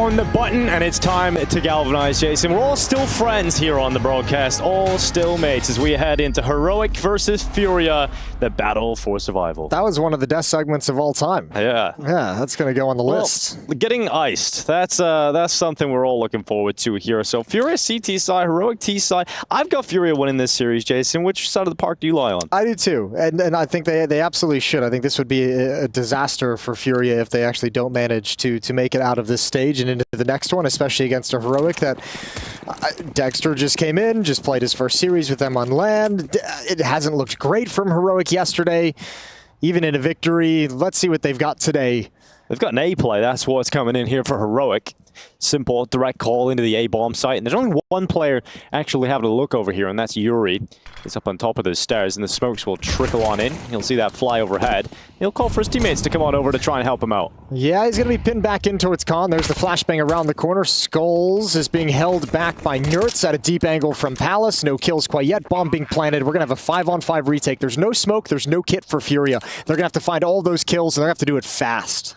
on the button, and it's time to galvanize, Jason. We're all still friends here on the broadcast, all still mates, as we head into Heroic versus Furia, the battle for survival. That was one of the best segments of all time. Yeah. Yeah, that's going to go on the list. Getting iced, that's something we're all looking forward to here. So Furia CT side, Heroic T side. I've got Furia winning this series, Jason. Which side of the park do you lie on? I do too, and I think they absolutely should. I think this would be a disaster for Furia if they actually don't manage to make it out of this stage and into the next one, especially against a Heroic that Dexter just came in, just played his first series with them on land. It hasn't looked great from Heroic yesterday, even in a victory. Let's see what they've got today. They've got an A play, that's what's coming in here for Heroic. Simple, direct call into the A-bomb site. And there's only one player actually having a look over here, and that's Yuri. He's up on top of those stairs, and the smokes will trickle on in. You'll see that fly overhead. He'll call for his teammates to come on over to try and help him out. Yeah, he's going to be pinned back in towards Con. There's the flashbang around the corner. Skulls is being held back by Nertz at a deep angle from Palace. No kills quite yet. Bomb being planted. We're going to have a 5-on-5 retake. There's no smoke. There's no kit for Furia. They're going to have to find all those kills, and they're going to have to do it fast.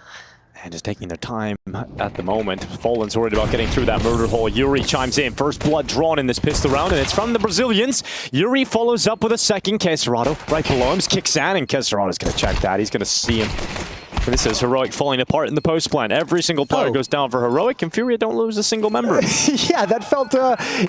And just taking their time at the moment. Fallen's worried about getting through that murder hole. Yuri chimes in. First blood drawn in this pistol round, and it's from the Brazilians. Yuri follows up with a second. Quer right below him. Kicks in, and Quer's going to check that. He's going to see him. This is Heroic falling apart in the post plan. Every single player goes down for Heroic, and Furia don't lose a single member. Yeah, that felt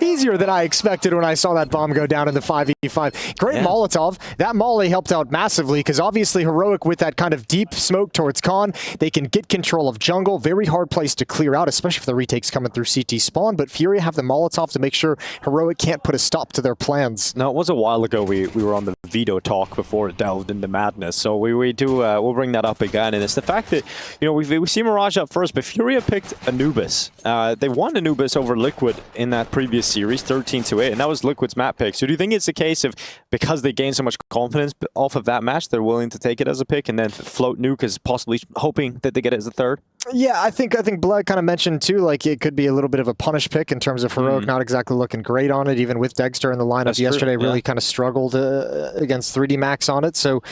easier than I expected when I saw that bomb go down in the 5v5. Great Molotov. That molly helped out massively, because obviously Heroic with that kind of deep smoke towards Con, they can get control of jungle. Very hard place to clear out, especially if the retake's coming through CT spawn, but Furia have the Molotov to make sure Heroic can't put a stop to their plans. No, it was a while ago we were on the veto talk before it delved into madness, so we'll bring that up again. And it's the fact that, you know, we see Mirage up first, but Furia picked Anubis. They won Anubis over Liquid in that previous series, 13-8, and that was Liquid's map pick. So do you think it's a case of, because they gained so much confidence off of that match, they're willing to take it as a pick and then float Nuke as possibly hoping that they get it as a third? Yeah, I think Blood kind of mentioned too, like it could be a little bit of a punish pick in terms of Heroic not exactly looking great on it, even with Dexter in the lineup. That's yesterday. True, yeah. Really kind of struggled against 3D Max on it. So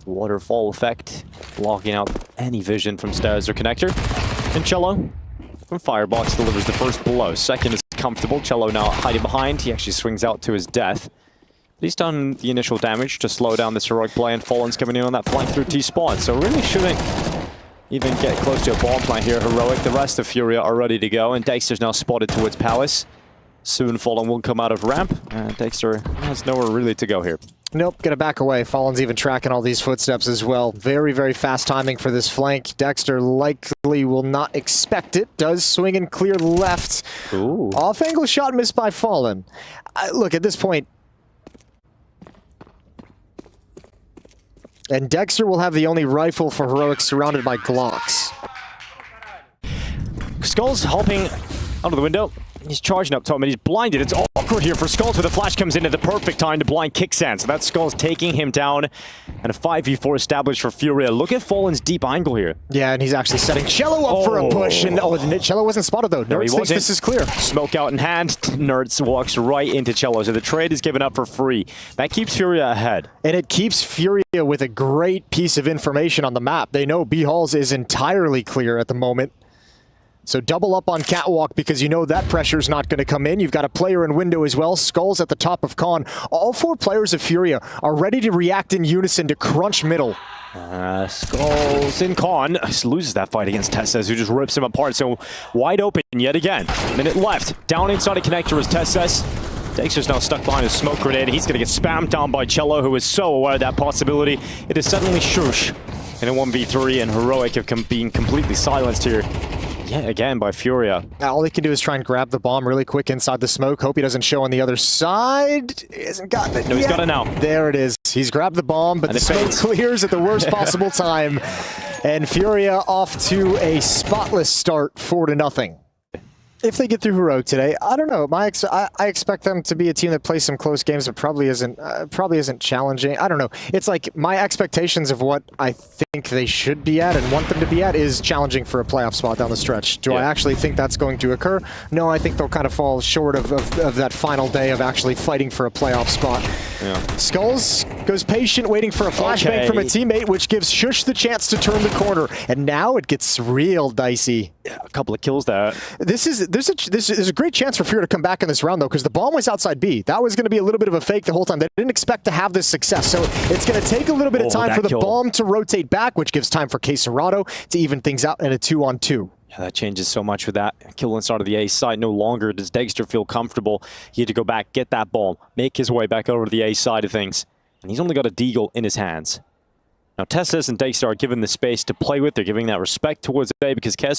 waterfall effect, blocking out any vision from stairs or connector. And Cello from Firebox delivers the first blow. Second is comfortable. Cello now hiding behind. He actually swings out to his death. But he's done the initial damage to slow down this Heroic play, and Fallen's coming in on that flank through T-spawn. So really shouldn't even get close to a bomb plant here, Heroic. The rest of Furia are ready to go, and Dexter's now spotted towards Palace. Soon Fallen will come out of ramp, and Dexter has nowhere really to go here. Nope, gonna back away. Fallen's even tracking all these footsteps as well. Very, very fast timing for this flank. Dexter likely will not expect it. Does swing and clear left. Ooh. Off-angle shot missed by Fallen. Look, at this point, and Dexter will have the only rifle for Heroic surrounded by Glocks. Skulls hopping out of the window. He's charging up top, and he's blinded. It's awkward here for Skulls, where the flash comes in at the perfect time to blind Kicksan. So that's Skulls taking him down, and a 5v4 established for Furia. Look at Fallen's deep angle here. Yeah, and he's actually setting Cello up for a push, and Cello wasn't spotted though. No, Nertz thinks this is clear. Smoke out in hand, Nertz walks right into Cello, so the trade is given up for free. That keeps Furia ahead. And it keeps Furia with a great piece of information on the map. They know B-Halls is entirely clear at the moment. So double up on Catwalk, because you know that pressure's not going to come in. You've got a player in window as well. Skulls at the top of Con. All four players of Furia are ready to react in unison to crunch middle. Skulls in Con loses that fight against Tesses, who just rips him apart. So wide open yet again. Minute left. Down inside a connector is Tesses. Dexter's now stuck behind a smoke grenade. He's going to get spammed down by Cello, who is so aware of that possibility. It is suddenly Shush in a 1v3, and Heroic have been completely silenced here. Yeah, again by Furia. All he can do is try and grab the bomb really quick inside the smoke. Hope he doesn't show on the other side. He hasn't gotten it. No, he's got it now. There it is. He's grabbed the bomb, but the smoke clears at the worst possible time. And Furia off to a spotless start, 4-0. If they get through Heroic today, I don't know. I expect them to be a team that plays some close games, but probably isn't challenging. I don't know. It's like my expectations of what I think they should be at and want them to be at is challenging for a playoff spot down the stretch. Do I actually think that's going to occur? No, I think they'll kind of fall short of that final day of actually fighting for a playoff spot. Yeah. Skulls Goes patient, waiting for a flashbang from a teammate, which gives Shush the chance to turn the corner. And now it gets real dicey. Yeah, a couple of kills there. This is a great chance for FURIA to come back in this round, though, because the bomb was outside B. That was going to be a little bit of a fake the whole time. They didn't expect to have this success, so it's going to take a little bit of time for the bomb to rotate back, which gives time for Quer to even things out in a 2-on-2. Yeah, that changes so much with that kill inside of the A side. No longer does Dexter feel comfortable. He had to go back, get that bomb, make his way back over to the A side of things. And he's only got a deagle in his hands. Now, Tessis and Dexter are given the space to play with. They're giving that respect towards A because Quer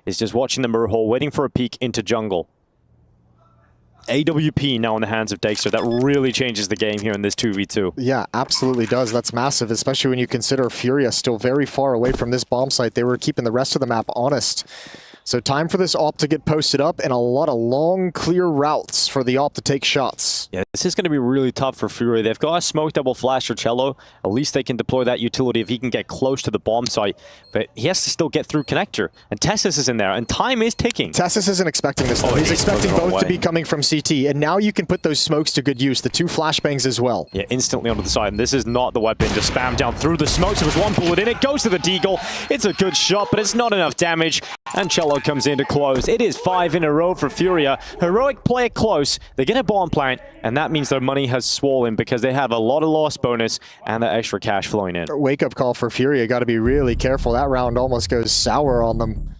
is just watching the mirror hole, waiting for a peek into jungle. AWP now in the hands of Dexter. That really changes the game here in this 2v2. Yeah, absolutely does. That's massive, especially when you consider FURIA still very far away from this bomb site. They were keeping the rest of the map honest. So time for this AWP to get posted up and a lot of long, clear routes for the AWP to take shots. Yeah, this is going to be really tough for FURIA. They've got a smoke double flash for Cello. At least they can deploy that utility if he can get close to the bomb site. But he has to still get through connector. And Tessis is in there, and time is ticking. Tessis isn't expecting this, though. He's expecting both to be coming from CT. And now you can put those smokes to good use. The 2 flashbangs as well. Yeah, instantly onto the side. And this is not the weapon to spam down through the smokes. There was 1 bullet in it. Goes to the deagle. It's a good shot, but it's not enough damage. And Cello comes in to close. It is 5 in a row for FURIA. Heroic play it close. They get a bomb plant, and that means their money has swollen because they have a lot of loss bonus and that extra cash flowing in. Wake-up call for FURIA. Got to be really careful. That round almost goes sour on them.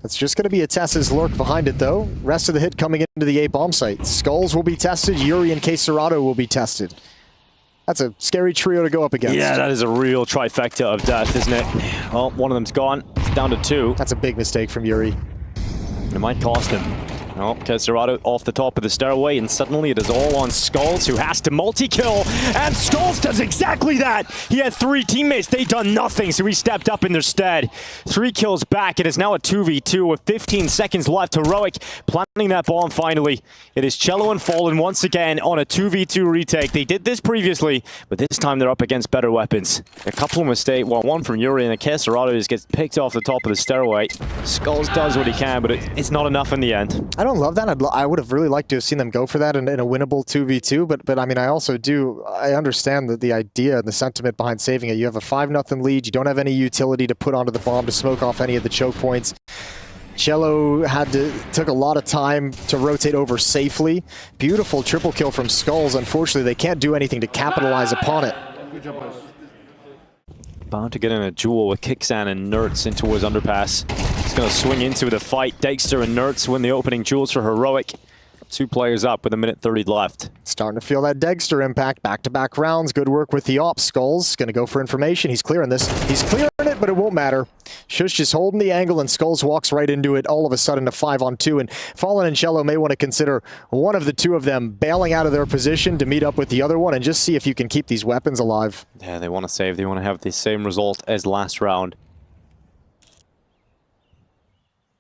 It's just going to be a Tess's lurk behind it, though. Rest of the hit coming into the A bomb site. Skulls will be tested. Yuri and Quer will be tested. That's a scary trio to go up against. Yeah, that is a real trifecta of death, isn't it? Well, one of them's gone. It's down to 2. That's a big mistake from Yuri. It might cost him. Oh, Quer off the top of the stairway, and suddenly it is all on Skulls, who has to multi-kill, and Skulls does exactly that! He had 3 teammates, they done nothing, so he stepped up in their stead. 3 kills back, it is now a 2v2 with 15 seconds left. Heroic planting that bomb finally. It is Cello and Fallen once again on a 2v2 retake. They did this previously, but this time they're up against better weapons. A couple of mistakes, well, one from Yuri, and Quer just gets picked off the top of the stairway. Skulls does what he can, but it's not enough in the end. I don't love that. I would have really liked to have seen them go for that in a winnable 2v2, but I mean, I understand the idea and the sentiment behind saving it. You have a 5-0 lead, you don't have any utility to put onto the bomb to smoke off any of the choke points. Cello took a lot of time to rotate over safely. Beautiful triple kill from Skulls. Unfortunately, they can't do anything to capitalize upon it. Bound to get in a duel with Kixan and Nertz in towards underpass. He's going to swing into the fight. Dexter and Nertz win the opening duels for Heroic. 2 players up with 1:30 left. Starting to feel that Dexter impact. Back-to-back rounds. Good work with the AWP. Skulls going to go for information. He's clearing this. He's clearing it, but it won't matter. Shush just holding the angle, and Skulls walks right into it. All of a sudden, a 5-on-2. And Fallen and Cello may want to consider one of the 2 of them bailing out of their position to meet up with the other one and just see if you can keep these weapons alive. Yeah, they want to save. They want to have the same result as last round.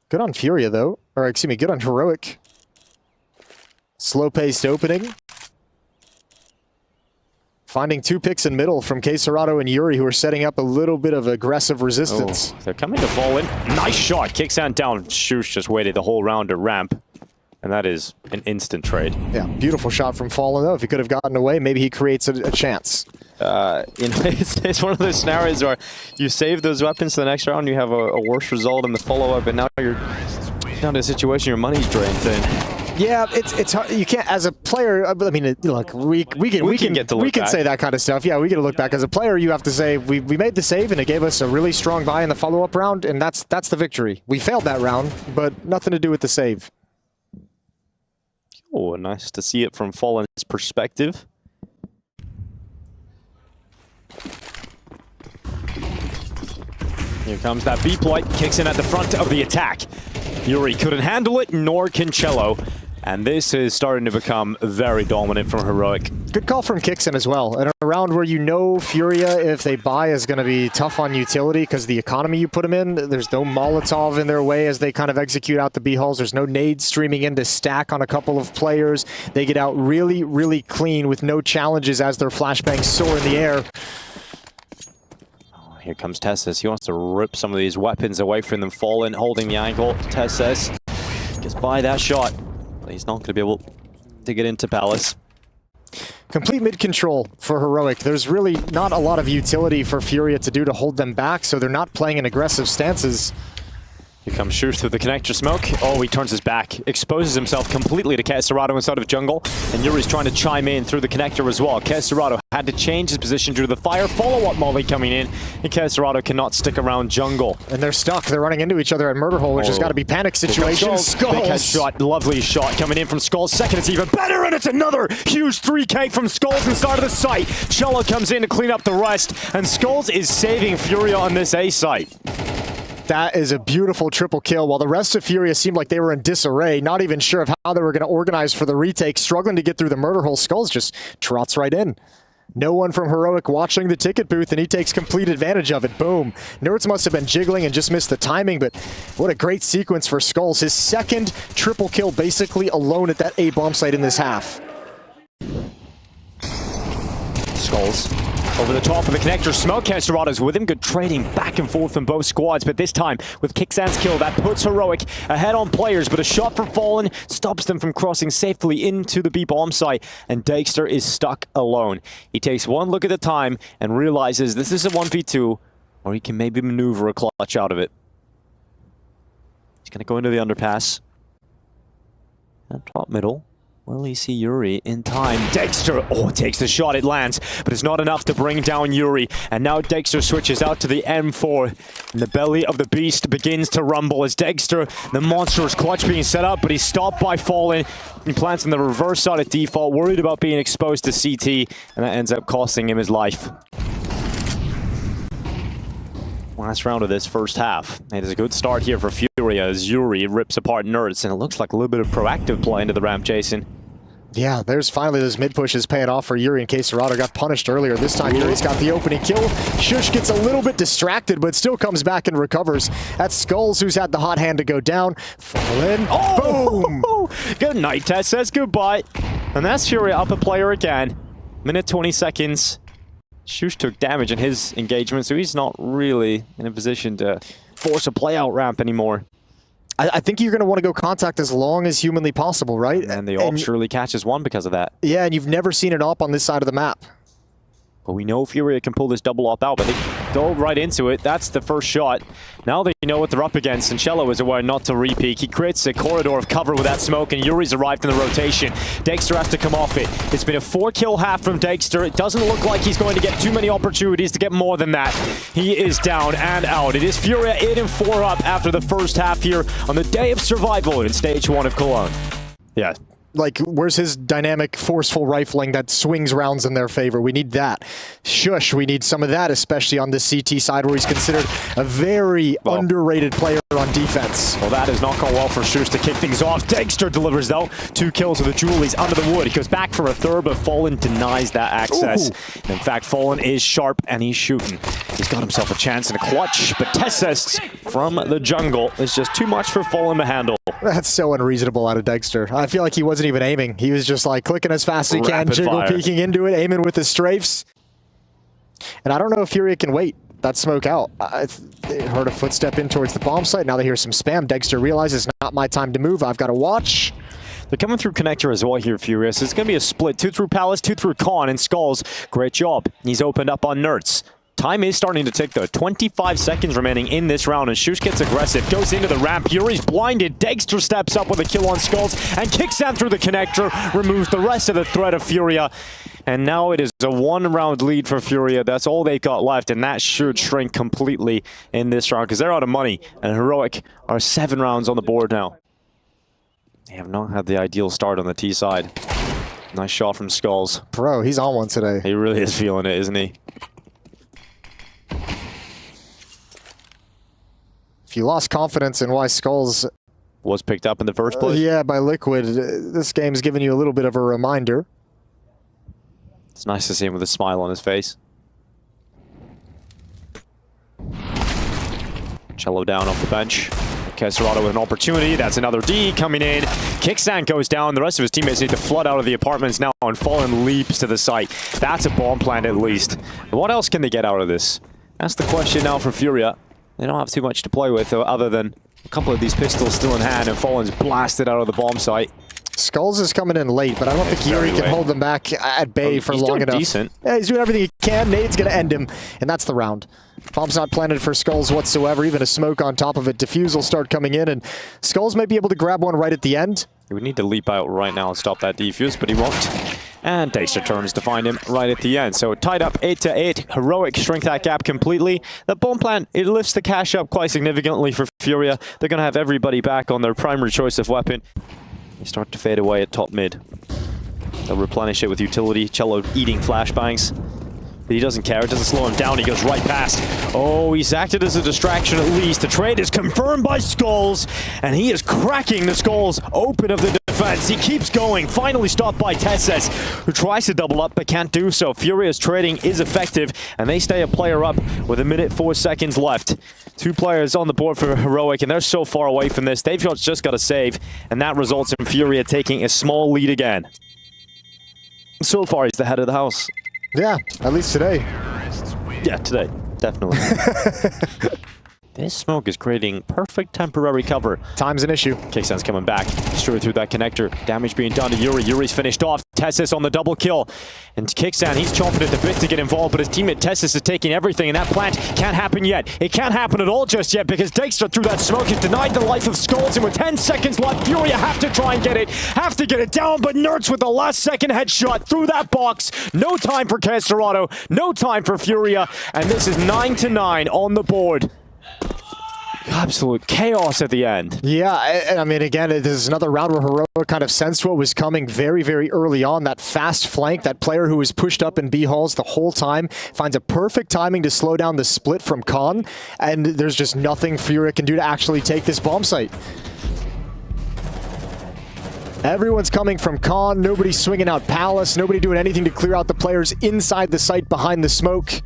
Good on FURIA, though. Or, excuse me, good on Heroic. Slow-paced opening. Finding 2 picks in middle from Quer and Yuri, who are setting up a little bit of aggressive resistance. Oh, they're coming to Fallen. Nice shot. Kixan down. Shush just waited the whole round to ramp. And that is an instant trade. Yeah, beautiful shot from Fallen, though. If he could have gotten away, maybe he creates a chance. You know, it's one of those scenarios where you save those weapons to the next round, you have a worse result in the follow-up, but now you're down to a situation your money's drained thin. Yeah, it's hard. You can't, as a player, I mean, look, we can say that kind of stuff. Yeah, we get to look back. As a player, you have to say, we made the save, and it gave us a really strong buy in the follow-up round, and that's the victory. We failed that round, but nothing to do with the save. Oh, nice to see it from Fallen's perspective. Here comes that B-ploy, kicks in at the front of the attack. Yuri couldn't handle it, nor can Cello. And this is starting to become very dominant from Heroic. Good call from Kixan as well. And a round where you know FURIA, if they buy, is going to be tough on utility because the economy you put them in, there's no Molotov in their way as they kind of execute out the B-hulls. There's no nades streaming in to stack on a couple of players. They get out really, really clean with no challenges as their flashbangs soar in the air. Here comes Tessis. He wants to rip some of these weapons away from them. Fallen holding the angle. Tessis gets by that shot. But he's not going to be able to get into Palace. Complete mid-control for Heroic. There's really not a lot of utility for Furia to do to hold them back, so they're not playing in aggressive stances. Here comes Shoes through the connector smoke. Oh, he turns his back, exposes himself completely to Quer inside of jungle, and Yuri's trying to chime in through the connector as well. Quer had to change his position due to the fire follow-up molly coming in, and Quer cannot stick around jungle. And they're stuck. They're running into each other at Murder Hole, which has got to be panic situation. Skulls. Big headshot, lovely shot coming in from Skulls. Second, it's even better, and it's another huge 3K from Skulls inside of the site. Cello comes in to clean up the rest, and Skulls is saving Furia on this A site. That is a beautiful triple kill. While the rest of Furia seemed like they were in disarray, not even sure of how they were going to organize for the retake, struggling to get through the Murder Hole, Skulls just trots right in. No one from Heroic watching the ticket booth, and he takes complete advantage of it. Boom. Nerds must have been jiggling and just missed the timing, but what a great sequence for Skulls. His second triple kill basically alone at that A bomb site in this half. Skulls over the top of the connector smoke. Quer with him. Good trading back and forth from both squads, but this time with Kixan's kill, that puts Heroic ahead on players, but a shot from Fallen stops them from crossing safely into the B bomb site, and Dexter is stuck alone. He takes one look at the time and realizes this is a 1v2, or he can maybe maneuver a clutch out of it. He's going to go into the underpass. And top middle. Will he see Yuri in time? Dexter, takes the shot, it lands, but it's not enough to bring down Yuri. And now Dexter switches out to the M4. And the belly of the beast begins to rumble as Dexter, the monstrous clutch being set up, but he's stopped by Fallen. He plants in the reverse side at default, worried about being exposed to CT, and that ends up costing him his life. Last round of this first half. It is a good start here for Furia as Yuri rips apart Nerds, and it looks like a little bit of proactive play into the ramp, Jason. Yeah, there's finally those mid pushes paying off for Yuri in case Quer got punished earlier. This time Yuri's got the opening kill. Shush gets a little bit distracted, but still comes back and recovers. That's Skulls who's had the hot hand to go down. Fallen. Boom! Good night, Tess says goodbye. And that's Furia up a player again. Minute 20 seconds. Shush took damage in his engagement, so he's not really in a position to force a play out ramp anymore. I think you're going to want to go contact as long as humanly possible, right? And the AWP surely catches one because of that. Yeah, and you've never seen an AWP on this side of the map. But we know Furia can pull this double AWP out, but they dove right into it. That's the first shot. Now they know what they're up against, and Cello is aware not to re-peek. He creates a corridor of cover with that smoke, and Yuri's arrived in the rotation. Dexter has to come off it. It's been a 4-kill half from Dexter. It doesn't look like he's going to get too many opportunities to get more than that. He is down and out. It is Furia 8 and 4 up after the first half here on the day of survival in Stage 1 of Cologne. Yeah. Like, where's his dynamic, forceful rifling that swings rounds in their favor? We need that. Shush, we need some of that, especially on the CT side where he's considered a very underrated player on defense. Well, that has not gone well for Shush to kick things off. Dexter delivers, though. 2 kills with the jewel. He's under the wood. He goes back for a third, but Fallen denies that access. In fact, Fallen is sharp, and he's shooting. He's got himself a chance in a clutch, but Tessus from the jungle is just too much for Fallen to handle. That's so unreasonable out of Dexter. I feel like he wasn't even aiming. He was just like clicking as fast as he can, jiggle peeking into it, aiming with his strafes. And I don't know if Furia can wait that smoke out. They heard a footstep in towards the bomb site. Now they hear some spam. Dexter realizes, not my time to move. I've got to watch. They're coming through connector as well here, Furious. It's going to be a split. 2 through Palace, 2 through Con, and Skulls. Great job. He's opened up on Nerds. Time is starting to tick, though. 25 seconds remaining in this round, and Shush gets aggressive. Goes into the ramp. Yuri's blinded. Dexter steps up with a kill on Skulls and kicks out through the connector. Removes the rest of the threat of Furia. And now it is a 1-round lead for Furia. That's all they've got left, and that should shrink completely in this round because they're out of money. And Heroic are 7 rounds on the board now. They have not had the ideal start on the T side. Nice shot from Skulls. Bro, he's on one today. He really is feeling it, isn't he? If you lost confidence in why Skulls was picked up in the first place. Yeah, by Liquid, this game's given you a little bit of a reminder. It's nice to see him with a smile on his face. Cello down off the bench. Quer with an opportunity. That's another D coming in. Kickstand goes down. The rest of his teammates need to flood out of the apartments now, and Fallen leaps to the site. That's a bomb plant at least. What else can they get out of this? That's the question now for Furia. They don't have too much to play with other than a couple of these pistols still in hand, and Fallen's blasted out of the bomb site. Skulls is coming in late, but I don't think Yuri can hold them back at bay for long enough. Decent. Yeah, he's doing everything he can. Nade's going to end him, and that's the round. Bomb's not planted for Skulls whatsoever. Even a smoke on top of it. Diffuse will start coming in, and Skulls may be able to grab one right at the end. He would need to leap out right now and stop that defuse, but he won't. And Dexter turns to find him right at the end. So tied up 8-8. Heroic shrink that gap completely. The bomb plant, it lifts the cash up quite significantly for Furia. They're going to have everybody back on their primary choice of weapon. They start to fade away at top mid. They'll replenish it with utility. Cello eating flashbangs. But he doesn't care. It doesn't slow him down. He goes right past. Oh, he's acted as a distraction at least. The trade is confirmed by Skulls, and he is cracking the Skulls open of the defense. He keeps going. Finally stopped by Tesses, who tries to double up but can't do so. Furia's trading is effective, and they stay a player up with 1 minute 4 seconds left. 2 players on the board for Heroic, and they're so far away from this. They've just got to save, and that results in Furia taking a small lead again. So far, he's the head of the house. Yeah, at least today. Yeah, today. Definitely. This smoke is creating perfect temporary cover. Time's an issue. Kickstand's coming back. Straight through that connector. Damage being done to Yuri. Yuri's finished off. Tessis on the double kill. And Kickstand, he's chomping at the bit to get involved, but his teammate Tessis is taking everything, and that plant can't happen yet. It can't happen at all just yet, because Dexter through that smoke has denied the life of Skulls, and with 10 seconds left, Furia have to try and get it. Have to get it down, but Nerds with the last second headshot through that box. No time for Caserado. No time for Furia. And this is 9-9 on the board. Absolute chaos at the end. Yeah, and I mean, again, this is another round where Heroic kind of sensed what was coming very, very early on. That fast flank, that player who was pushed up in B-halls the whole time, finds a perfect timing to slow down the split from Khan, and there's just nothing Furia can do to actually take this bomb site. Everyone's coming from Khan, nobody's swinging out Palace, nobody doing anything to clear out the players inside the site behind the smoke.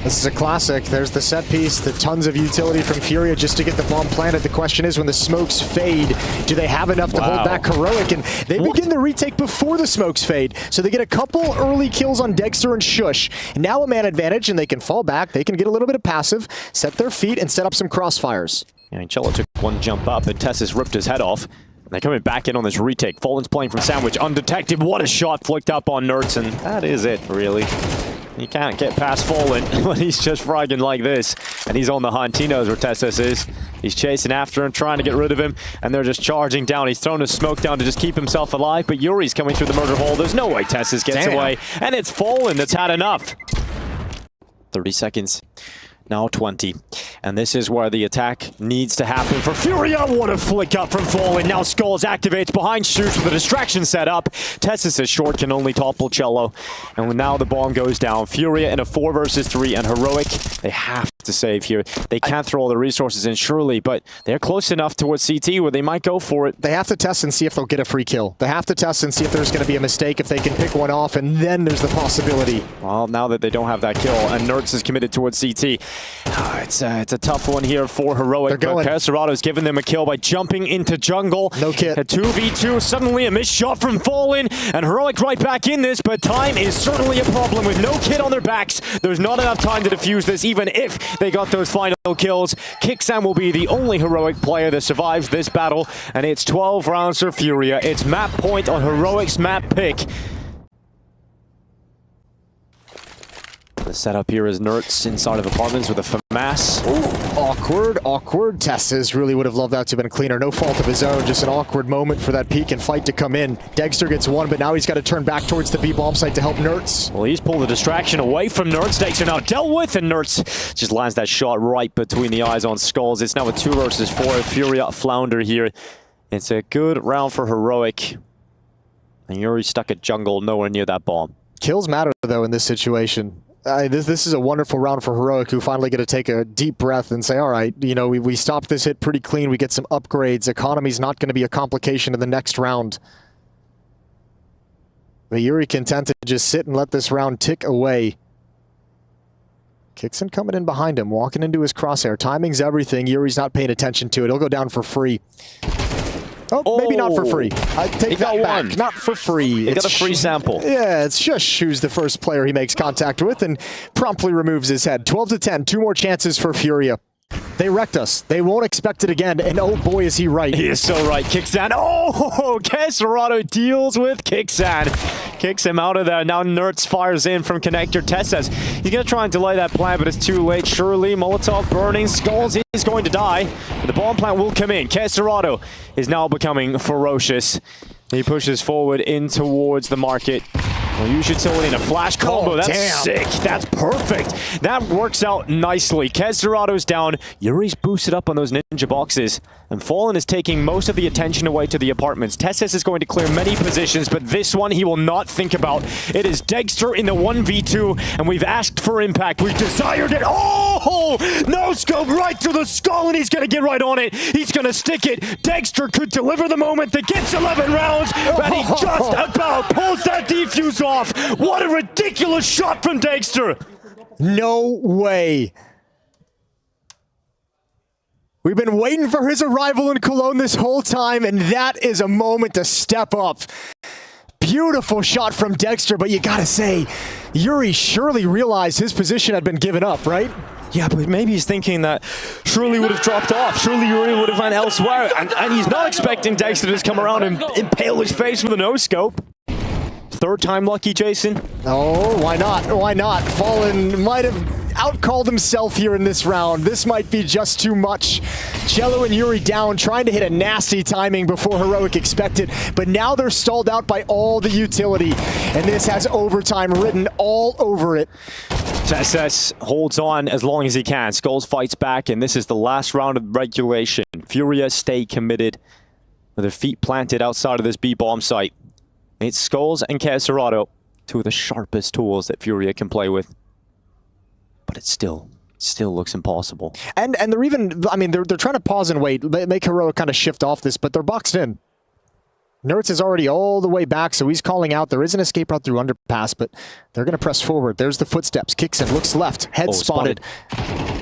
This is a classic. There's the set piece, the tons of utility from Furia just to get the bomb planted. The question is, when the smokes fade, do they have enough to hold back Heroic? And they begin the retake before the smokes fade. So they get a couple early kills on Dexter and Shush. And now a man advantage, and they can fall back. They can get a little bit of passive, set their feet, and set up some crossfires. Yeah, and Cello took one jump up, and Tessis ripped his head off. And they're coming back in on this retake. Fallen's playing from Sandwich, undetected. What a shot flicked up on Nerds, and that is it, really. You can't get past Fallen when he's just fragging like this. And he's on the hunt. He knows where Tessis is. He's chasing after him, trying to get rid of him. And they're just charging down. He's throwing his smoke down to just keep himself alive. But Yuri's coming through the murder hole. There's no way Tessis gets away. And it's Fallen that's had enough. 30 seconds. Now 20. And this is where the attack needs to happen for Furia. What a flick up from Fallen. Now Skulls activates behind Shoots with a distraction set up. Tessis is short, can only topple Cello. And now the bomb goes down. Furia in a 4 versus 3, and Heroic, they have to save here. They can't throw all the resources in, surely, but they're close enough towards CT where they might go for it. They have to test and see if they'll get a free kill. They have to test and see if there's going to be a mistake, if they can pick one off, and then there's the possibility. Well, now that they don't have that kill, and Nerds is committed towards CT, it's a tough one here for Heroic. But Caserado's given them a kill by jumping into jungle. No kit. A 2v2, suddenly a missed shot from Fallen, and Heroic right back in this, but time is certainly a problem with no kit on their backs. There's not enough time to defuse this, even if they got those final kills. Kickstand will be the only Heroic player that survives this battle, and it's 12 rounds for Furia. It's map point on Heroic's map pick. The setup here is Nerds inside of apartments with a FAMAS. Ooh, awkward. Tessis really would have loved that to have been cleaner. No fault of his own, just an awkward moment for that peek and fight to come in. Dexter gets one, but now he's got to turn back towards the B-bomb site to help Nerds. Well, he's pulled the distraction away from Nerds. Dexter now dealt with, and Nerds just lands that shot right between the eyes on Skulls. It's now a 2 versus 4. Furia flounder here. It's a good round for Heroic. And Yuri stuck at jungle, nowhere near that bomb. Kills matter, though, in this situation. This is a wonderful round for Heroic, who finally get to take a deep breath and say, all right, you know, we stopped this hit pretty clean. We get some upgrades. Economy's not going to be a complication in the next round. But Yuri content to just sit and let this round tick away. Kickson coming in behind him, walking into his crosshair. Timing's everything. Yuri's not paying attention to it. He'll go down for free. Oh, maybe not for free. I take that back. Not for free. He got a free sample. Yeah, it's Shush who's the first player he makes contact with and promptly removes his head. 12-10. 2 more chances for Furia. They wrecked us. They won't expect it again, and oh boy is he right. He is so right. Kixan. Oh, Caserato deals with Kixan. Kicks him out of there. Now Nertz fires in from connector. Tess says he's going to try and delay that plan, but it's too late. Surely, Molotov burning. Skulls is going to die. But the bomb plant will come in. Caserato is now becoming ferocious. He pushes forward in towards the market. Well, use utility in a flash combo. That's sick. That's perfect. That works out nicely. Caserato's down. Yuri's boosted up on those ninja boxes. And Fallen is taking most of the attention away to the apartments. Tessis is going to clear many positions, but this one he will not think about. It is Dexter in the 1v2, and we've asked for impact. We've desired it. Oh! No scope right to the skull, and he's going to get right on it. He's going to stick it. Dexter could deliver the moment that gets 11 rounds, but he just about pulls that defuse off. What a ridiculous shot from Dexter. No way. We've been waiting for his arrival in Cologne this whole time, and that is a moment to step up. Beautiful shot from Dexter, but you gotta say, Yuri surely realized his position had been given up, right? Yeah, but maybe he's thinking that Surely would have dropped off. Surely Yuri would have went elsewhere, and he's not expecting Dexter to just come around and impale his face with a no-scope. Third time lucky, Jason? Oh, why not? Why not? Fallen might have outcalled himself here in this round. This might be just too much. Cello and Yuri down, trying to hit a nasty timing before Heroic expected, but now they're stalled out by all the utility, and this has overtime written all over it. SS holds on as long as he can. Skulls fights back, and this is the last round of regulation. Furia stay committed with their feet planted outside of this B-bomb site. It's Skulls and Caserato, two of the sharpest tools that Furia can play with. But it still looks impossible. And they're even, I mean, they're trying to pause and wait, make Heroic kind of shift off this, but they're boxed in. Nertz is already all the way back, so he's calling out. There is an escape route through underpass, but they're going to press forward. There's the footsteps. Kicks in, looks left, head spotted.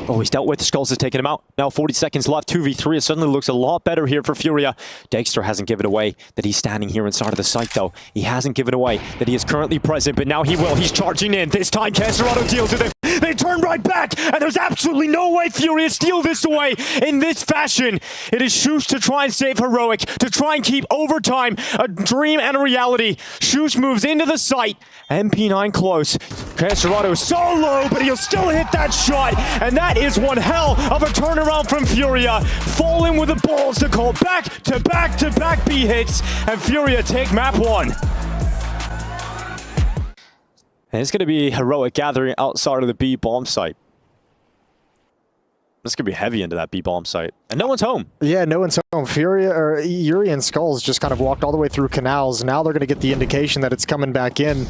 Oh, he's dealt with. Skulls has taken him out. Now 40 seconds left, 2v3. It suddenly looks a lot better here for Furia. Dexter hasn't given away that he's standing here inside of the site, though. He hasn't given away that he is currently present, but now he will. He's charging in. This time, Caserato deals with it. They turn right back, and there's absolutely no way Furia steal this away in this fashion. It is Shush to try and save Heroic, to try and keep overtime a dream and a reality. Shush moves into the site. MP9 close. Caserato so low, but he'll still hit that shot, and that is one hell of a turnaround from Furia. Falling with the balls to call back-to-back B hits, and Furia take map 1. And it's going to be Heroic gathering outside of the B bomb site. This could be heavy into that B bomb site. And no one's home. Yeah, no one's home. Furia, or Yuri and Skulls just kind of walked all the way through canals. Now they're going to get the indication that it's coming back in.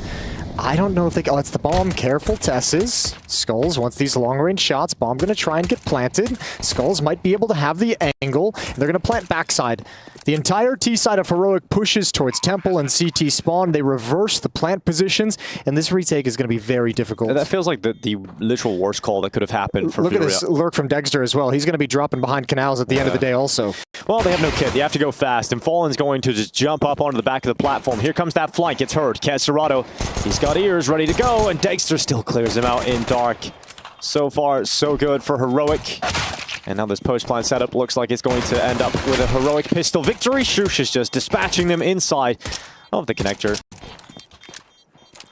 I don't know if they... Oh, it's the bomb. Careful, Tesses. Skulls wants these long-range shots. Bomb going to try and get planted. Skulls might be able to have the angle. They're going to plant backside. The entire T side of Heroic pushes towards Temple and CT spawn. They reverse the plant positions, and this retake is going to be very difficult. That feels like the literal worst call that could have happened for Furia. Look at this lurk from Dexter as well. He's going to be dropping behind canals at the end of the day also. Well, they have no kit. They have to go fast, and Fallen's going to just jump up onto the back of the platform. Here comes that flank. It's heard. Caserato, he's got ears ready to go, and Dexter still clears him out in dark. So far, so good for Heroic. And now this post-plant setup looks like it's going to end up with a Heroic pistol victory. Shush is just dispatching them inside of the connector.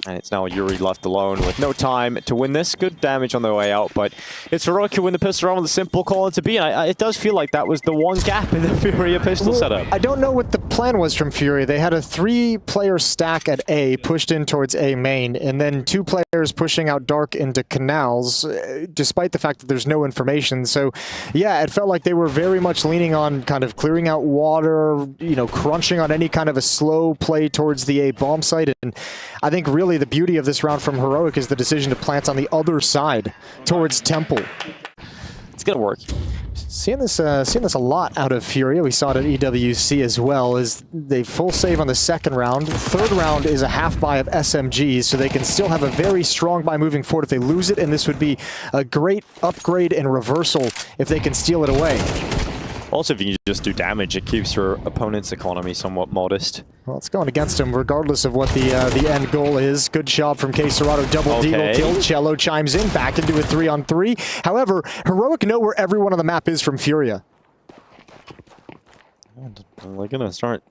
And it's now Yuri left alone with no time to win this. Good damage on the way out, but it's Heroic who win the pistol round with a simple call to be. And it does feel like that was the one gap in the Furia pistol setup. I don't know what the plan was from Furia. They had a 3-player stack at A, pushed in towards A main, and then 2 players pushing out dark into canals, despite the fact that there's no information. So, yeah, it felt like they were very much leaning on kind of clearing out water, you know, crunching on any kind of a slow play towards the A bomb site. And I think really the beauty of this round from Heroic is the decision to plant on the other side towards Temple. It's gonna work. Seeing this a lot out of Furia. We saw it at EWC as well. Is they full save on the second round. Third round is a half buy of SMGs, so they can still have a very strong buy moving forward if they lose it, and this would be a great upgrade and reversal if they can steal it away. Also, if you can just do damage, it keeps your opponent's economy somewhat modest. Well, it's going against him regardless of what the end goal is. Good job from K. Serrato. Double deagle kill. Cello chimes in, back into a 3-on-3. However, Heroic know where everyone on the map is from Furia. They're going to start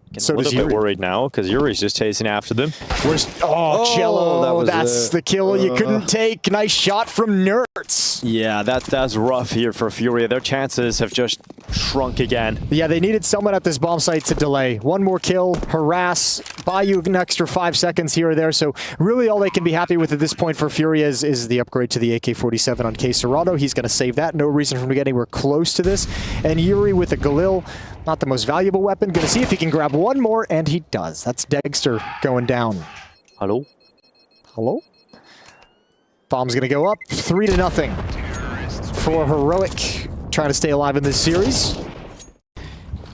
getting So a little does bit worried now, because Yuri's just chasing after them. Cello, that's the kill you couldn't take. Nice shot from Nerds. Yeah, that's rough here for Furia. Their chances have just shrunk again. Yeah, they needed someone at this bomb site to delay. One more kill, harass, buy you an extra 5 seconds here or there. So really all they can be happy with at this point for Furia is the upgrade to the AK-47 on K. Serrato. He's going to save that. No reason for him to get anywhere close to this. And Yuri with a Galil, not the most valuable weapon. Going to see if he can grab one more, and he does. That's Dexter going down. Hello? Hello? Bomb's going to go up. 3-0 for Heroic. Trying to stay alive in this series.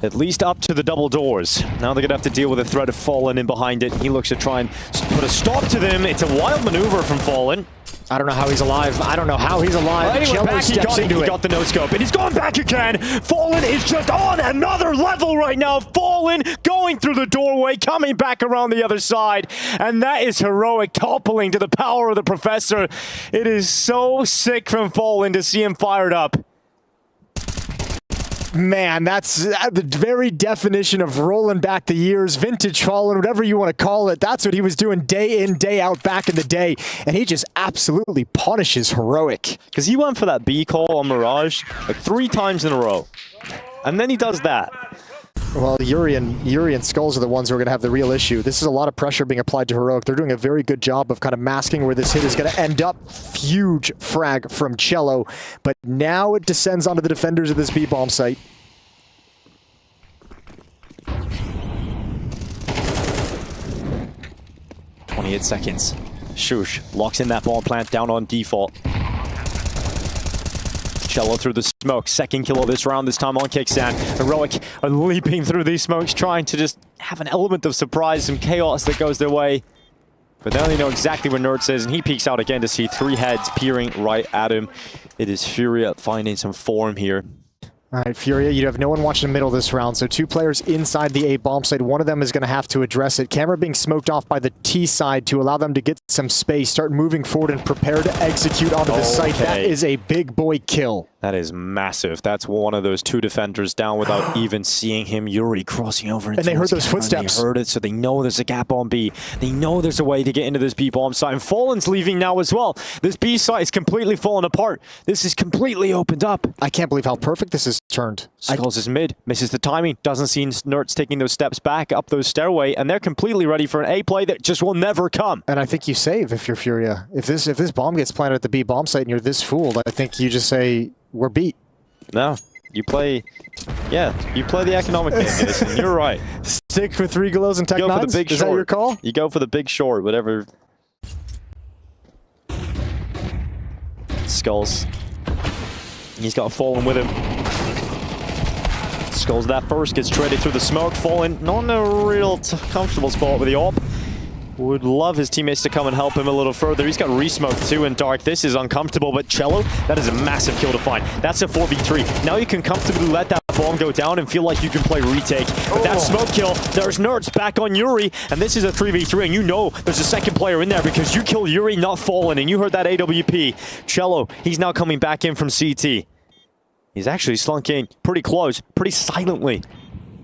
At least up to the double doors. Now they're going to have to deal with the threat of Fallen in behind it. He looks to try and put a stop to them. It's a wild maneuver from Fallen. I don't know how he's alive. I don't know how he's alive. Anyway, back, he got the no-scope, and he's going back again. Fallen is just on another level right now. Fallen going through the doorway, coming back around the other side. And that is Heroic toppling to the power of the Professor. It is so sick from Fallen to see him fired up. Man, that's the very definition of rolling back the years, vintage Fallen, whatever you want to call it. That's what he was doing day in, day out back in the day. And he just absolutely punishes Heroic. Because he went for that B call on Mirage like 3 times in a row. And then he does that. Well, Yuri and Skulls are the ones who are going to have the real issue. This is a lot of pressure being applied to Heroic. They're doing a very good job of kind of masking where this hit is going to end up. Huge frag from Cello. But now it descends onto the defenders of this B-bomb site. "28 seconds. Shush locks in that bomb plant down on default. Cello through the smoke. Second kill of this round, this time on Kickstand. Heroic are leaping through these smokes, trying to just have an element of surprise, some chaos that goes their way. But now they know exactly where Nerds is, and he peeks out again to see 3 heads peering right at him. It is Furia finding some form here. All right, Furia, you have no one watching the middle this round, so 2 players inside the A bomb site. One of them is going to have to address it. Camera being smoked off by the T side to allow them to get some space, start moving forward and prepare to execute onto the site. That is a big boy kill. That is massive. That's one of those 2 defenders down without even seeing him. Yuri crossing over. And they heard those footsteps. They heard it, so they know there's a gap on B. They know there's a way to get into this B bomb site. And Fallen's leaving now as well. This B site is completely falling apart. This is completely opened up. I can't believe how perfect this is turned. Skulls is mid, misses the timing, doesn't see Nerds taking those steps back up those stairway, and they're completely ready for an A play that just will never come. And I think you save if you're Furia. If this bomb gets planted at the B bomb site and you're this fooled, I think you just say, we're beat. No, you play, you play the economic game, Jason. You're right. Stick with 3 Galos and Tech Go for Nines? the big Is short. that your call? You go for the big short, whatever. Skulls. He's got Fallen with him. Skulls that first, gets traded through the smoke. Fallen not in a real comfortable spot with the AWP. Would love his teammates to come and help him a little further. He's got re-smoked too in dark. This is uncomfortable, but Cello, that is a massive kill to find. That's a 4v3. Now you can comfortably let that bomb go down and feel like you can play retake. But that smoke kill, there's Nerds back on Yuri, and this is a 3v3, and you know there's a second player in there because you killed Yuri, not Fallen, and you heard that AWP. Cello, he's now coming back in from CT. He's actually slunk in pretty close, pretty silently.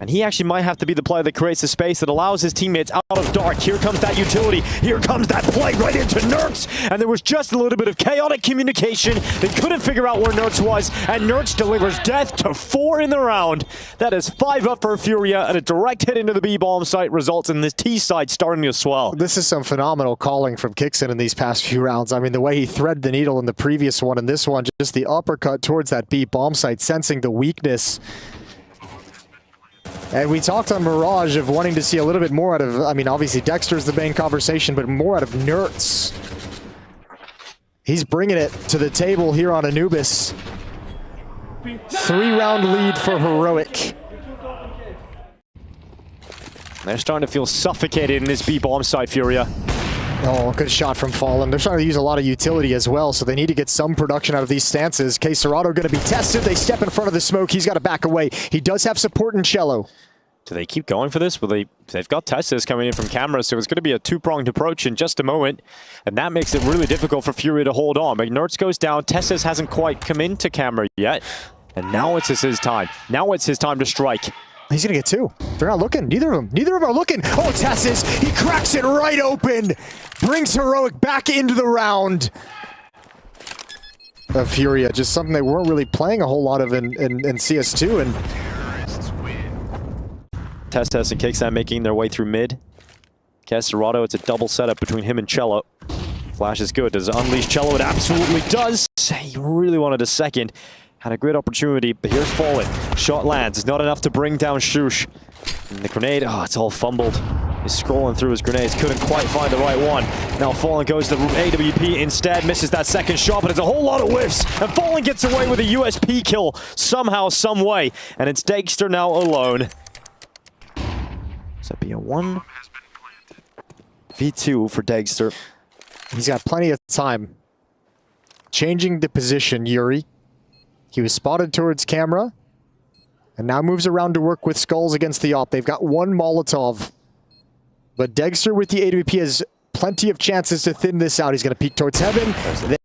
And he actually might have to be the player that creates the space that allows his teammates out of dark. Here comes that utility. Here comes that play right into Nerds. And there was just a little bit of chaotic communication. They couldn't figure out where Nerds was. And Nerds delivers death to 4 in the round. That is 5 up for Furia. And a direct hit into the B-bomb site results in this T side starting to swell. This is some phenomenal calling from Kickson in these past few rounds. I mean, the way he threaded the needle in the previous one and this one, just the uppercut towards that B-bomb site, sensing the weakness. And we talked on Mirage of wanting to see a little bit more out of, I mean, obviously Dexter's the main conversation, but more out of Nerds. He's bringing it to the table here on Anubis. 3-round lead for Heroic. They're starting to feel suffocated in this B-bomb site, Furia. Oh, good shot from Fallen. They're trying to use a lot of utility as well, so they need to get some production out of these stances. Quer going to be tested. They step in front of the smoke. He's got to back away. He does have support in Cello. Do they keep going for this? Well, they've got Testes coming in from camera, so it's going to be a two-pronged approach in just a moment. And that makes it really difficult for Furia to hold on. But Nertz goes down. Testes hasn't quite come into camera yet. And now it's his time. Now it's his time to strike. He's going to get two. They're not looking. Neither of them are looking. Oh, Testes, he cracks it right open. Brings Heroic back into the round. Furia, just something they weren't really playing a whole lot of in CS2. And Testes and Kicksan making their way through mid. Quer, it's a double setup between him and Cello. Flash is good. Does it unleash Cello? It absolutely does. He really wanted a second. Had a great opportunity, but here's Fallen. Shot lands. It's not enough to bring down Shush. And the grenade, oh, it's all fumbled. He's scrolling through his grenades. Couldn't quite find the right one. Now Fallen goes to the AWP instead. Misses that second shot, but it's a whole lot of whiffs. And Fallen gets away with a USP kill somehow, some way. And it's Dexter now alone. So it'd be a 1v2 for Dexter. He's got plenty of time. Changing the position, Yuri. He was spotted towards camera. And now moves around to work with Skulls against the op. They've got one Molotov. But Dexter with the AWP has plenty of chances to thin this out. He's going to peek towards heaven.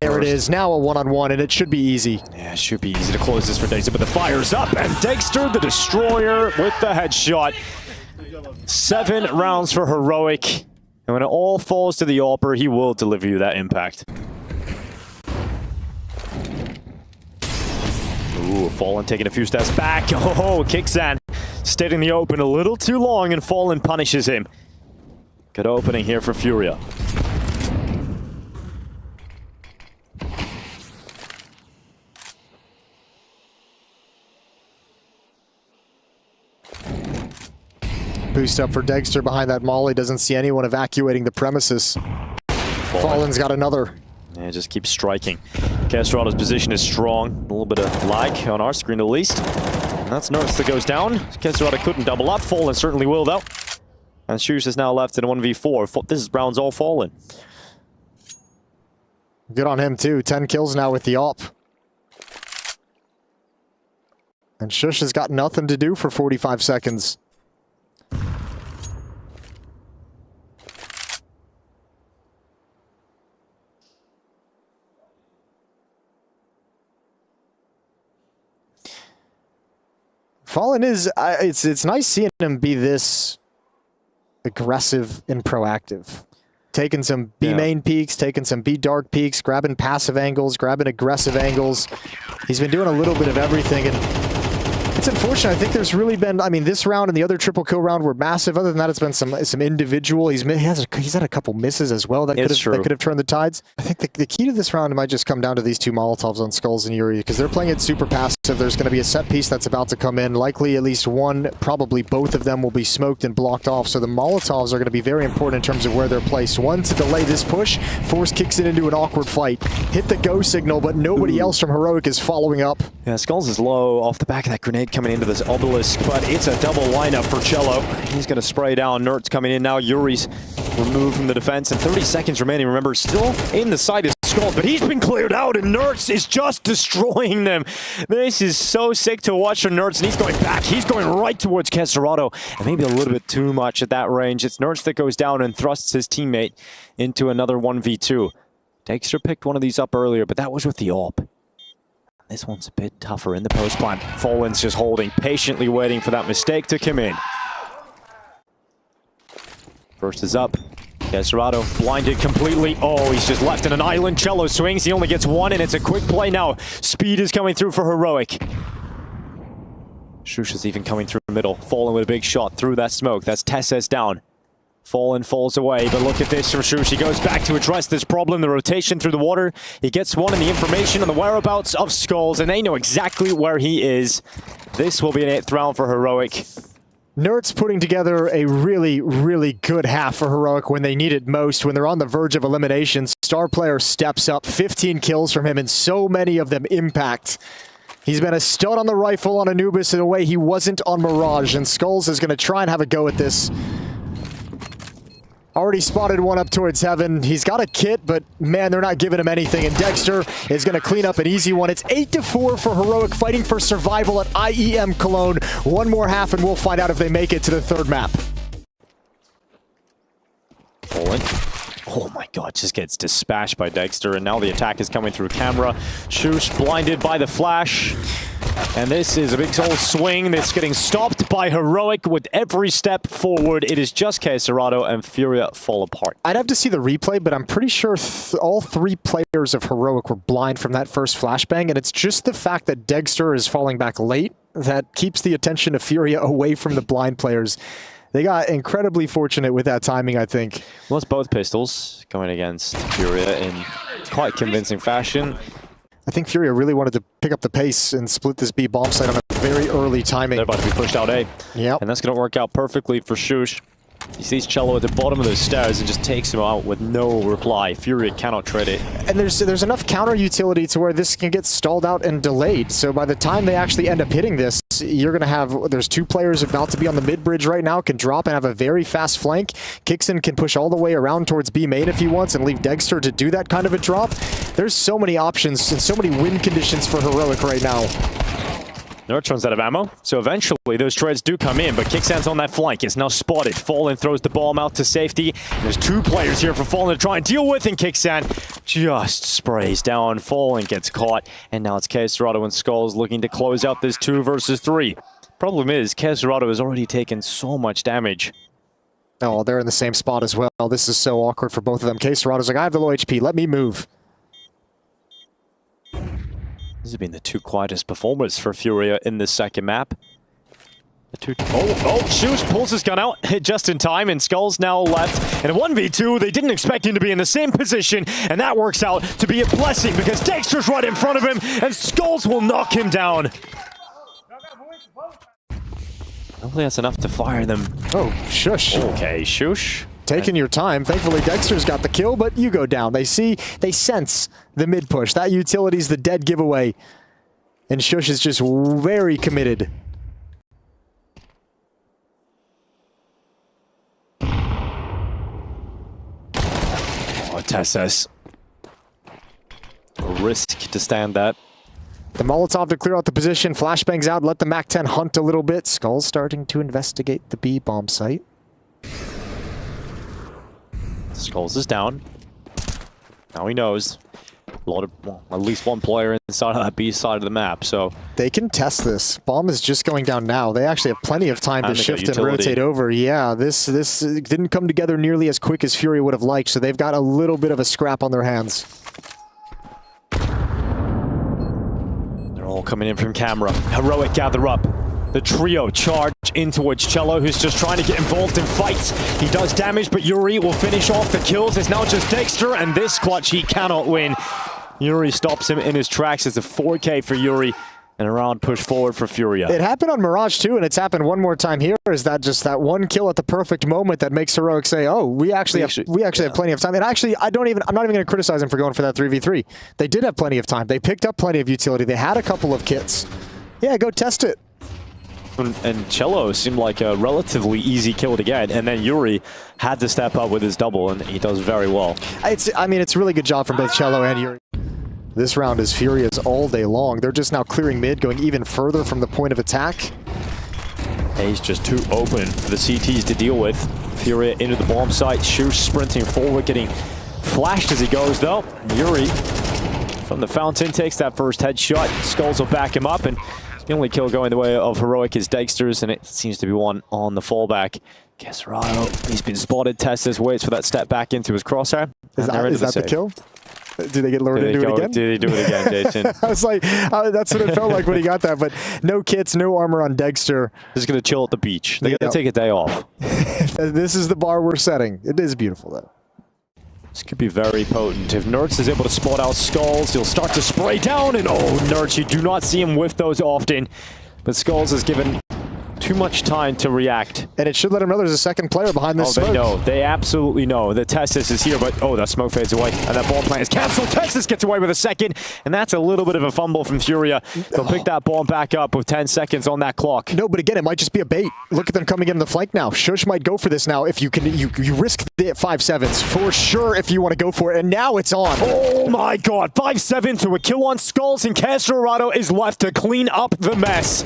There it is. Now a one-on-one, and it should be easy. Yeah, it should be easy to close this for Dexter, but the fire's up, and Dexter, the Destroyer, with the headshot. 7 rounds for Heroic. And when it all falls to the AWPer, he will deliver you that impact. Ooh, Fallen taking a few steps back. Oh, Kicksan stayed in the open a little too long, and Fallen punishes him. Good opening here for Furia. Boost up for Dexter behind that molly. Doesn't see anyone evacuating the premises. Fallen's got another. Yeah, just keep striking. Quer's position is strong. A little bit of lag on our screen at least. And that's Nertz that goes down. Quer couldn't double up. Fallen certainly will though. And Shoes is now left in a 1v4. This round's all Fallen. Good on him too. 10 kills now with the op. And Shush has got nothing to do for 45 seconds. Fallen is, it's nice seeing him be this aggressive and proactive. Taking some B main peaks, taking some B dark peaks, grabbing passive angles, grabbing aggressive angles. He's been doing a little bit of everything, and it's unfortunate. I think there's really been, I mean, this round and the other triple kill round were massive. Other than that, it's been some individual. He's had a couple misses as well that could have turned the tides. I think the key to this round might just come down to these two Molotovs on Skulls and Yuri, because they're playing it super passive. There's going to be a set piece that's about to come in. Likely at least one, probably both of them will be smoked and blocked off. So the Molotovs are going to be very important in terms of where they're placed. One, to delay this push. Force kicks it into an awkward fight. Hit the go signal, but nobody else from Heroic is following up. Yeah, Skulls is low off the back of that grenade coming into this obelisk, but it's a double lineup for Cello. He's going to spray down. Nertz coming in now. Yuri's removed from the defense, and 30 seconds remaining. Remember, still in the sight is Skulls, but he's been cleared out, and Nertz is just destroying them. This is so sick to watch for Nertz, and he's going back. He's going right towards Quer, and maybe a little bit too much at that range. It's Nertz that goes down and thrusts his teammate into another 1v2. Dexter picked one of these up earlier, but that was with the AWP. This one's a bit tougher in the post plant. Fallen's just holding, patiently waiting for that mistake to come in. First is up. Quer blinded completely. Oh, he's just left in an island. Cello swings. He only gets one, and it's a quick play now. Speed is coming through for Heroic. Shush is even coming through the middle. Fallen with a big shot through that smoke. That's Tesses down. Fallen falls away, but look at this from Shush. He goes back to address this problem, the rotation through the water. He gets one in the information on the whereabouts of Skulls, and they know exactly where he is. This will be an 8th round for Heroic. Nertz putting together a really, really good half for Heroic when they need it most, when they're on the verge of elimination. Star player steps up, 15 kills from him, and so many of them impact. He's been a stud on the rifle on Anubis in a way he wasn't on Mirage, and Skulls is going to try and have a go at this. Already spotted one up towards heaven. He's got a kit, but man, they're not giving him anything. And Dexter is going to clean up an easy one. It's 8-4 for Heroic, fighting for survival at IEM Cologne. One more half, and we'll find out if they make it to the third map. Falling. Oh my god, just gets dispatched by Dexter, and now the attack is coming through camera. Shush blinded by the flash. And this is a big old swing that's getting stopped by Heroic with every step forward. It is just Quer and Furia fall apart. I'd have to see the replay, but I'm pretty sure all three players of Heroic were blind from that first flashbang, and it's just the fact that Dexter is falling back late that keeps the attention of Furia away from the blind players. They got incredibly fortunate with that timing, I think. Well, it's both pistols going against Furia in quite convincing fashion. I think Furia really wanted to pick up the pace and split this B bomb site on a very early timing. They're about to be pushed out A. Yep. And that's going to work out perfectly for Shush. He sees Cello at the bottom of those stairs and just takes him out with no reply. Furia cannot tread it. And there's enough counter utility to where this can get stalled out and delayed. So by the time they actually end up hitting this, you're going to have, there's two players about to be on the mid bridge right now, can drop and have a very fast flank. Kixon can push all the way around towards B main if he wants and leave Dexter to do that kind of a drop. There's so many options and so many win conditions for Heroic right now. Nerds runs out of ammo, so eventually those treads do come in, but Kicksan's on that flank. It's now spotted. Fallen throws the bomb out to safety. There's two players here for Fallen to try and deal with, and Kicksan just sprays down. Fallen gets caught, and now it's Quer and Skulls looking to close out this 2 versus 3. Problem is, Quer has already taken so much damage. Oh, they're in the same spot as well. This is so awkward for both of them. Quer's like, I have the low HP, let me move. These have been the two quietest performers for Furia in this second map. Shoes pulls his gun out just in time, and Skulls now left. And a 1v2, they didn't expect him to be in the same position, and that works out to be a blessing because Dexter's right in front of him, and Skulls will knock him down. Hopefully that's enough to fire them. Oh, shush. Okay, shush. Taking your time. Thankfully, Dexter's got the kill, but you go down. They sense the mid push. That utility's the dead giveaway. And Shush is just very committed. Oh, Tessus. A risk to stand that. The Molotov to clear out the position. Flashbangs out, let the MAC-10 hunt a little bit. Skull's starting to investigate the B bomb site. Skulls is down. Now he knows. A lot of, well, at least one player inside of that B side of the map, so... They can test this. Bomb is just going down now. They actually have plenty of time to shift and rotate over. Yeah, this didn't come together nearly as quick as Furia would have liked, so they've got a little bit of a scrap on their hands. They're all coming in from camera. Heroic gather up. The trio charge in towards Cello, who's just trying to get involved in fights. He does damage, but Yuri will finish off the kills. It's now just Dexter, and this clutch he cannot win. Yuri stops him in his tracks. It's a 4K for Yuri, and a round push forward for Furia. It happened on Mirage too, and it's happened one more time here. Is that just that one kill at the perfect moment that makes Heroic say, "Oh, we actually have plenty of time." And actually, I'm not even going to criticize him for going for that 3v3. They did have plenty of time. They picked up plenty of utility. They had a couple of kits. Yeah, go test it. And Cello seemed like a relatively easy kill to get, and then Yuri had to step up with his double, and he does very well. It's a really good job from both Cello and Yuri. This round is Furia's all day long. They're just now clearing mid, going even further from the point of attack. A's just too open for the CTs to deal with. Furia into the bomb site, Shush sprinting forward, getting flashed as he goes though. Yuri from the fountain takes that first headshot. Skulls will back him up, and the only kill going the way of Heroic is Dexter's, and it seems to be one on the fallback. Quer, he's been spotted. Tessus waits for that step back into his crosshair. Is that the kill? Do they get lured into it again? Did they do it again, Jason? I was like, that's what it felt like when he got that, but no kits, no armor on Dexter. Just going to chill at the beach. They're going to take a day off. This is the bar we're setting. It is beautiful, though. This could be very potent. If Nerds is able to spot out Skulls, he'll start to spray down, and oh, Nerds, you do not see him whiff those often. But Skulls has given too much time to react. And it should let him know there's a second player behind this smoke. They know. They absolutely know. The Testis is here, but that smoke fades away. And that bomb plant is canceled. Testis gets away with a second. And that's a little bit of a fumble from FURIA. They'll pick that bomb back up with 10 seconds on that clock. No, but again, it might just be a bait. Look at them coming in the flank now. Shush might go for this now. If you can, you risk the 5-7s for sure if you want to go for it. And now it's on. Oh my god. 5-7 to a kill on Skulls, and Caserado is left to clean up the mess.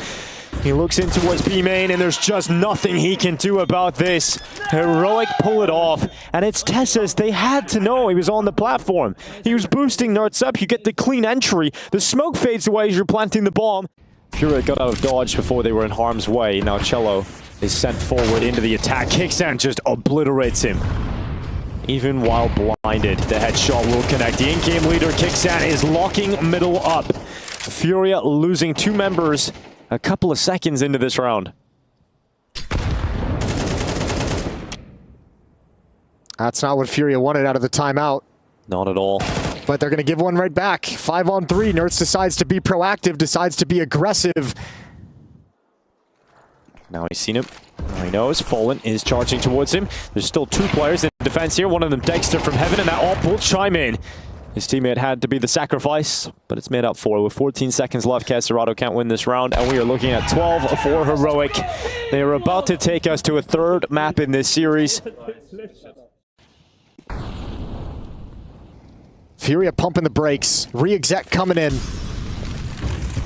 He looks in towards B main, and there's just nothing he can do about this. Heroic pull it off, and it's Tessis. They had to know he was on the platform. He was boosting Nerds up. You get the clean entry. The smoke fades away as you're planting the bomb. FURIA got out of dodge before they were in harm's way. Now Cello is sent forward into the attack. Kicksan just obliterates him. Even while blinded, the headshot will connect. The in-game leader, Kicksan, is locking middle up. FURIA losing 2 members a couple of seconds into this round. That's not what FURIA wanted out of the timeout. Not at all. But they're going to give one right back. 5-on-3. Nerds decides to be proactive, decides to be aggressive. Now he's seen him. Now he knows. Fallen is charging towards him. There's still 2 players in defense here. One of them, Dexter from Heaven, and that AWP will chime in. His teammate had to be the sacrifice, but it's made up for. With 14 seconds left, Caserado can't win this round, and we are looking at 12 for Heroic. They are about to take us to a 3rd map in this series. FURIA pumping the brakes. Re-exec coming in.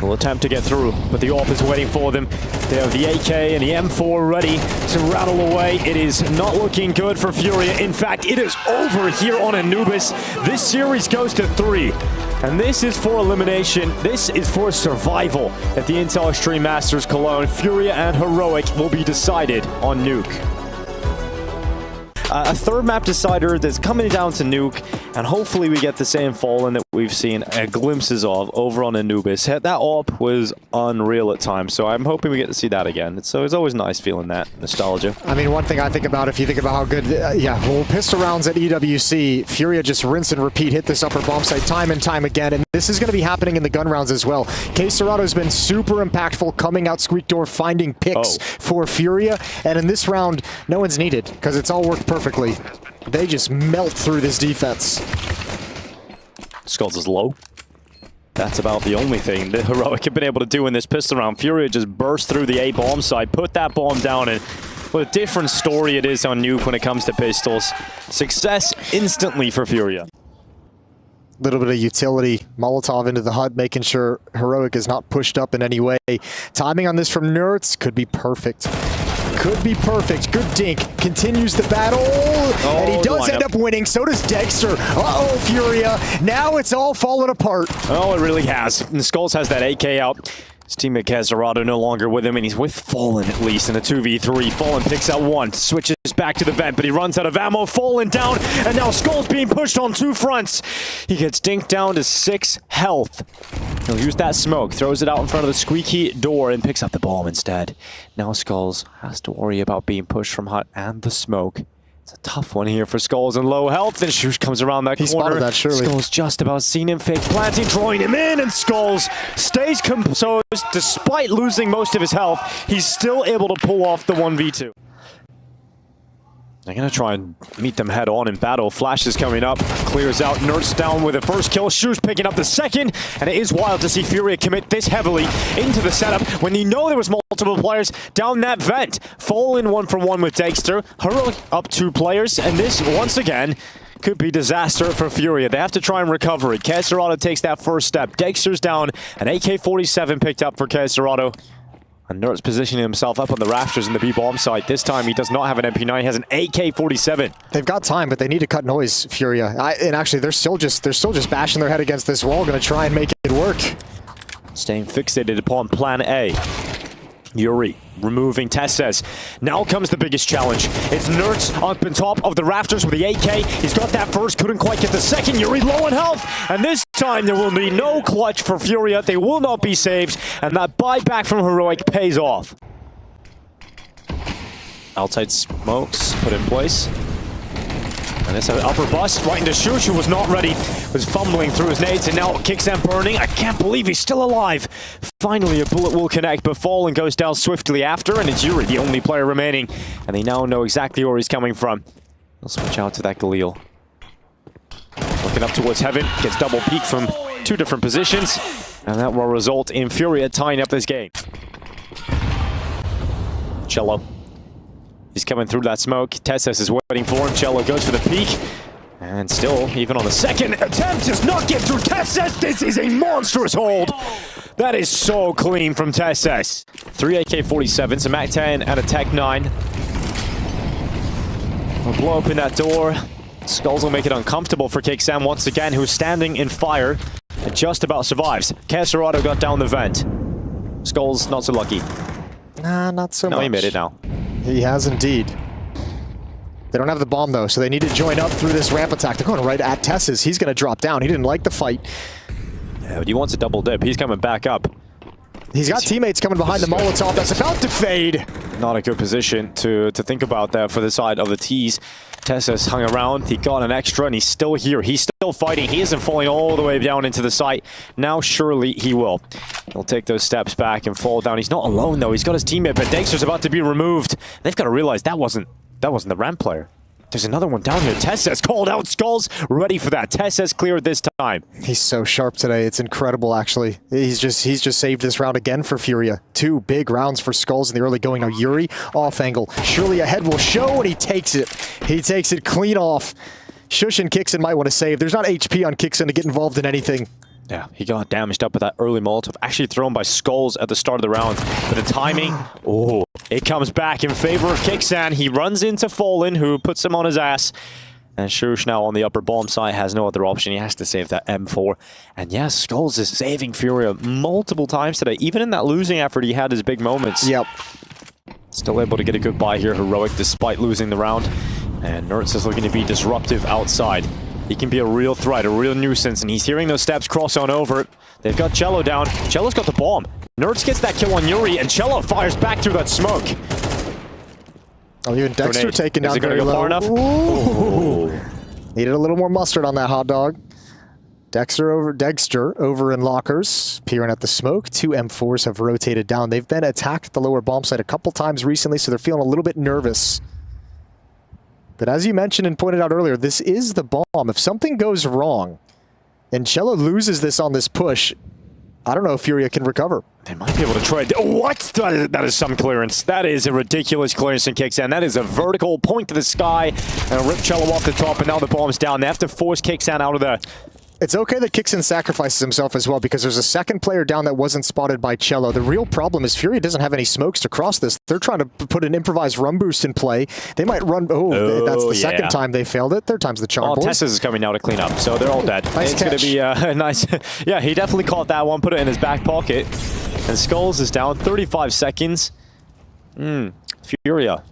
Will attempt to get through, but the AWP is waiting for them. They have the AK and the M4 ready to rattle away. It is not looking good for FURIA. In fact, it is over here on Anubis. This series goes to 3. And this is for elimination. This is for survival. At the Intel Extreme Masters Cologne, FURIA and Heroic will be decided on Nuke. A 3rd map decider that's coming down to Nuke, and hopefully we get the same Fallen that we've seen glimpses of over on Anubis. That AWP was unreal at times, so I'm hoping we get to see that again. So it's always nice feeling that nostalgia. I mean, one thing I think about, if you think about how good, pistol rounds at EWC, FURIA just rinse and repeat, hit this upper bomb site time and time again, and this is going to be happening in the gun rounds as well. Caserato's been super impactful, coming out Squeak Door, finding picks for FURIA, and in this round, no one's needed, because it's all worked perfectly. They just melt through this defense. Skulls is low. That's about the only thing that Heroic have been able to do in this pistol round. FURIA just burst through the A bomb side, put that bomb down, and what a different story it is on Nuke when it comes to pistols. Success instantly for FURIA. Little bit of utility. Molotov into the HUD, making sure Heroic is not pushed up in any way. Timing on this from Nerds could be perfect. Could be perfect. Good dink. Continues the battle. And he does end up winning. So does Dexter. Uh-oh, FURIA. Now it's all falling apart. Oh, it really has. And Skulls has that AK out. His teammate Caserado no longer with him, and he's with Fallen at least in a 2v3. Fallen picks out 1, switches back to the vent, but he runs out of ammo. Fallen down, and now Skulls being pushed on 2 fronts. He gets dinked down to 6 health. He'll use that smoke, throws it out in front of the squeaky door, and picks up the bomb instead. Now Skulls has to worry about being pushed from HUD and the smoke. It's a tough one here for Skulls and low health. And Shush comes around that corner. He spotted that, surely. Skulls just about seen him, fake planting, throwing him in, and Skulls stays composed. Despite losing most of his health, he's still able to pull off the 1v2. They're going to try and meet them head on in battle. Flash is coming up, clears out, Nerds down with the first kill. Shush picking up the second, and it is wild to see FURIA commit this heavily into the setup when you know there was multiple players down that vent. Fallen 1-for-1 with Dexter. Heroic up 2 players, and this, once again, could be disaster for FURIA. They have to try and recover it. Caserado takes that first step. Dexter's down, an AK-47 picked up for Caserado. And Nerds positioning himself up on the rafters in the B-bomb site. This time he does not have an MP9, he has an AK-47. They've got time, but they need to cut noise, FURIA. And actually, they're still just bashing their head against this wall, going to try and make it work. Staying fixated upon plan A. Yuri removing Testis. Now comes the biggest challenge. It's Nerds up on top of the rafters with the AK. He's got that first, couldn't quite get the second. Yuri low on health, and this time there will be no clutch for FURIA. They will not be saved, and that buyback from Heroic pays off. Outside smokes put in place. And this upper bust right into Shush, who was not ready, was fumbling through his nades, and now Kicksan burning. I can't believe he's still alive. Finally, a bullet will connect, but Fallen goes down swiftly after, and it's Yuri, the only player remaining. And they now know exactly where he's coming from. They'll switch out to that Galil. Looking up towards heaven, gets double peek from two different positions, and that will result in Furia tying up this game. Cello. He's coming through that smoke. Tesses is waiting for him. Cello goes for the peek. And still, even on the second attempt, does not get through Tesses. This is a monstrous hold. That is so clean from Tesses. 3 AK-47s, a MAC-10, and a Tech-9. We'll blow open that door. Skulls will make it uncomfortable for Kicksan once again, who's standing in fire and just about survives. Quer got down the vent. Skulls not so lucky. Nah, not so much. No, he made it now. He has indeed. They don't have the bomb though, so they need to join up through this ramp attack. They're going right at Tesses. He's going to drop down. He didn't like the fight. Yeah, but he wants a double dip. He's coming back up. He's got teammates coming behind the Molotov that's about to fade. Not a good position to think about there for the side of the T's. Tesses hung around. He got an extra, and he's still here. He's still fighting. He isn't falling all the way down into the site. Now, surely he will. He'll take those steps back and fall down. He's not alone, though. He's got his teammate, but Dexter's about to be removed. They've got to realize that wasn't the ramp player. There's another one down here. Tesses called out. Skulls ready for that. Tesses cleared this time. He's so sharp today. It's incredible, actually. He's just saved this round again for Furia. 2 big rounds for Skulls in the early going. Now Yuri, off angle. Surely ahead will show, and he takes it. He takes it clean off. Shush and Kicksan might want to save. There's not HP on Kicksan to get involved in anything. Yeah, he got damaged up with that early Molotov, actually thrown by Skulls at the start of the round. But the timing, oh, it comes back in favor of Kicksan. He runs into Fallen, who puts him on his ass. And Shush now on the upper bomb side has no other option. He has to save that M4. And yes, Skulls is saving Furia multiple times today. Even in that losing effort, he had his big moments. Yep. Still able to get a good buy here, Heroic, despite losing the round. And Nertz is looking to be disruptive outside. He can be a real threat, a real nuisance, and he's hearing those steps cross on over. They've got Cello down. Cello's got the bomb. Nertz gets that kill on Yuri, and Cello fires back through that smoke. Oh, even Dexter Grenade. taken down. Is it going to go low. far enough? Ooh. Needed a little more mustard on that hot dog. Dexter over in lockers, peering at the smoke. 2 M4s have rotated down. They've been attacked at the lower bomb site a couple times recently, so they're feeling a little bit nervous. But as you mentioned and pointed out earlier, this is the bomb. If something goes wrong and Cello loses this on this push, I don't know if Furia can recover. They might be able to try. What? That is some clearance. That is a ridiculous clearance in Kicksan. That is a vertical point to the sky and rip Cello off the top, and now the bomb's down. They have to force Kicksan out of there. It's okay that Kicksan sacrifices himself as well, because there's a second player down that wasn't spotted by Cello. The real problem is Furia doesn't have any smokes to cross this. They're trying to put an improvised run boost in play. They might run... Oh, that's the second time they failed it. Third time's the charm. Oh, Tesses is coming now to clean up, so they're all dead. Nice it's going to be nice. Yeah, he definitely caught that one, put it in his back pocket. And Skulls is down 35 seconds. Furia.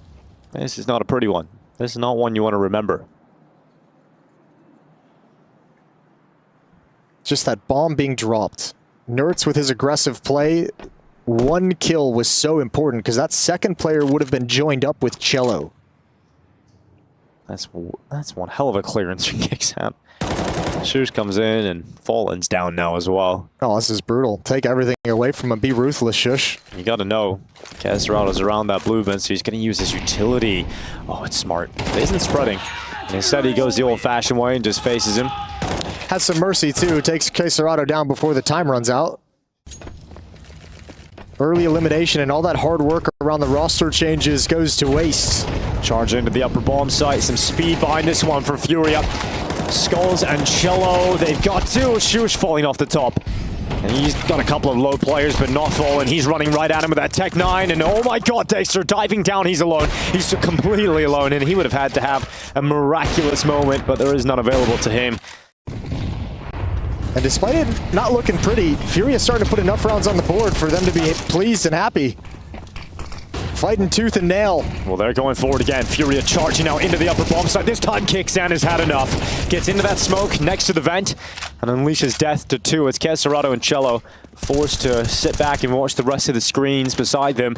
This is not a pretty one. This is not one you want to remember. Just that bomb being dropped. Nertz with his aggressive play. 1 kill was so important because that second player would have been joined up with Cello. That's one hell of a clearance from Kicksan. Shush comes in and Fallen's down now as well. Oh, this is brutal. Take everything away from him. Be ruthless, Shush. You gotta know. Caserado's around that blue bin, so he's gonna use his utility. Oh, it's smart. It isn't spreading. And instead he goes the old-fashioned way and just faces him. Has some mercy, too. Takes Caserado down before the time runs out. Early elimination and all that hard work around the roster changes goes to waste. Charge into the upper bomb site. Some speed behind this one for Furia. Skulls and Cello. They've got 2. Shush falling off the top. And he's got a couple of low players, but not Fallen. He's running right at him with that Tech-9. And oh my god, Dexter diving down. He's alone. He's completely alone. And he would have had to have a miraculous moment, but there is none available to him. And despite it not looking pretty, Furia's starting to put enough rounds on the board for them to be pleased and happy. Fighting tooth and nail. Well, they're going forward again. Furia charging now into the upper bomb site. This time Kicksan has had enough. Gets into that smoke next to the vent and unleashes death to 2. It's Caserado and Cello forced to sit back and watch the rest of the screens beside them.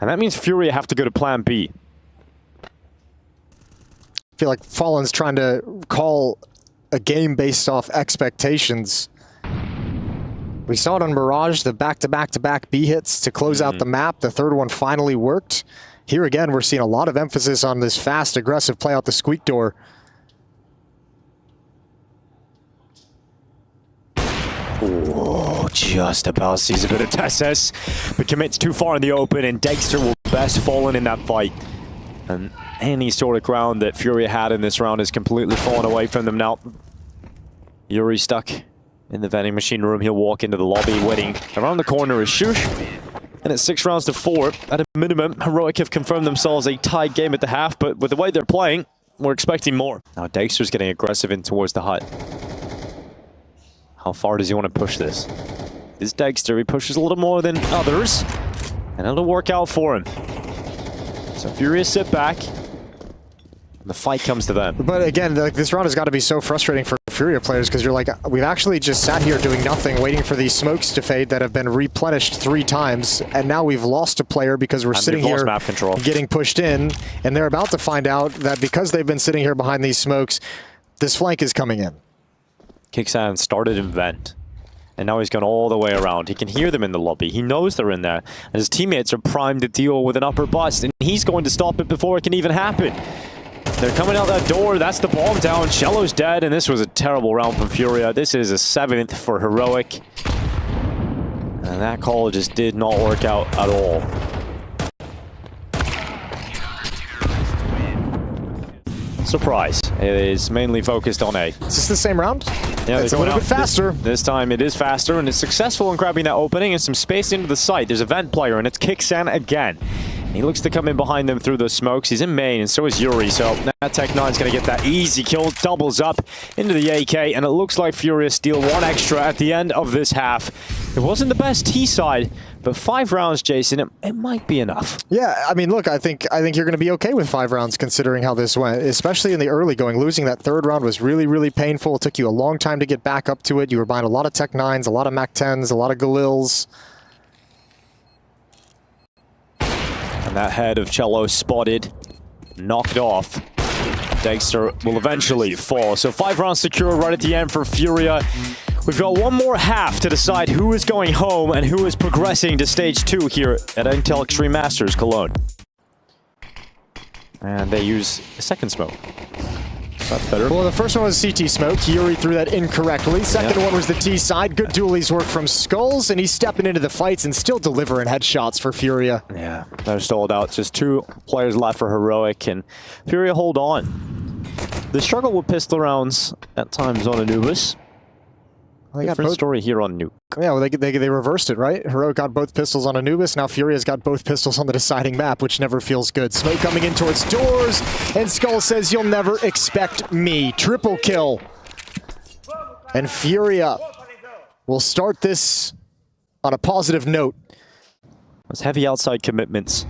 And that means Furia have to go to plan B. feel like Fallen's trying to call a game based off expectations. We saw it on Mirage, the back-to-back-to-back B hits to close out the map. The third one finally worked. Here again, we're seeing a lot of emphasis on this fast, aggressive play out the squeak door. Oh, just about sees a bit of Tessus, but commits too far in the open, and Dexter will best Fallen in that fight. And any sort of ground that Furia had in this round is completely fallen away from them now. Yuri stuck in the vending machine room. He'll walk into the lobby, waiting around the corner is Shush. And it's 6 rounds to 4. At a minimum, Heroic have confirmed themselves a tied game at the half, but with the way they're playing, we're expecting more. Now Dexter's getting aggressive in towards the hut. How far does he want to push this? This Dexter, he pushes a little more than others, and it'll work out for him. So Furia sit back. The fight comes to them. But again, this round has got to be so frustrating for Furia players, because you're like, we've actually just sat here doing nothing, waiting for these smokes to fade that have been replenished 3 times, and now we've lost a player because we're sitting here map control, getting pushed in, and they're about to find out that because they've been sitting here behind these smokes, this flank is coming in. Kixan started in vent, and now he's gone all the way around. He can hear them in the lobby. He knows they're in there, and his teammates are primed to deal with an upper bust, and he's going to stop it before it can even happen. They're coming out that door. That's the bomb down. Cello's dead, and this was a terrible round from Furia. This is a 7th for Heroic. And that call just did not work out at all. Surprise. It is mainly focused on A. Is this the same round? Yeah, it's a little bit faster. This time it is faster, and it's successful in grabbing that opening and some space into the site. There's a vent player, and it's Kixan again. He looks to come in behind them through the smokes. He's in main, and so is Yuri. So now Tech9's going to get that easy kill. Doubles up into the AK, and it looks like Furia steal 1 extra at the end of this half. It wasn't the best T side, but 5 rounds, Jason, it might be enough. Yeah, I mean, look, I think you're going to be okay with 5 rounds considering how this went, especially in the early going. Losing that 3rd round was really, really painful. It took you a long time to get back up to it. You were buying a lot of Tech9s, a lot of Mac-10s, a lot of Galils. And that head of Cello spotted, knocked off. Dexter will eventually fall. So 5 rounds secure right at the end for Furia. We've got 1 more half to decide who is going home and who is progressing to stage 2 here at Intel Extreme Masters Cologne. And they use a second smoke. That's better. Well, the first one was CT smoke. Yuri threw that incorrectly. Second one was the T side. Good dualies work from Skulls, and he's stepping into the fights and still delivering headshots for Furia. Yeah, they're stalled out. Just 2 players left for Heroic, and Furia hold on. The struggle with pistol rounds at times on Anubis. Different story here on Nuke. Yeah, well, they reversed it, right? Heroic got both pistols on Anubis. Now Furia's got both pistols on the deciding map, which never feels good. Smoke coming in towards doors, and Skull says, "You'll never expect me." Triple kill. And Furia will start this on a positive note. Those heavy outside commitments.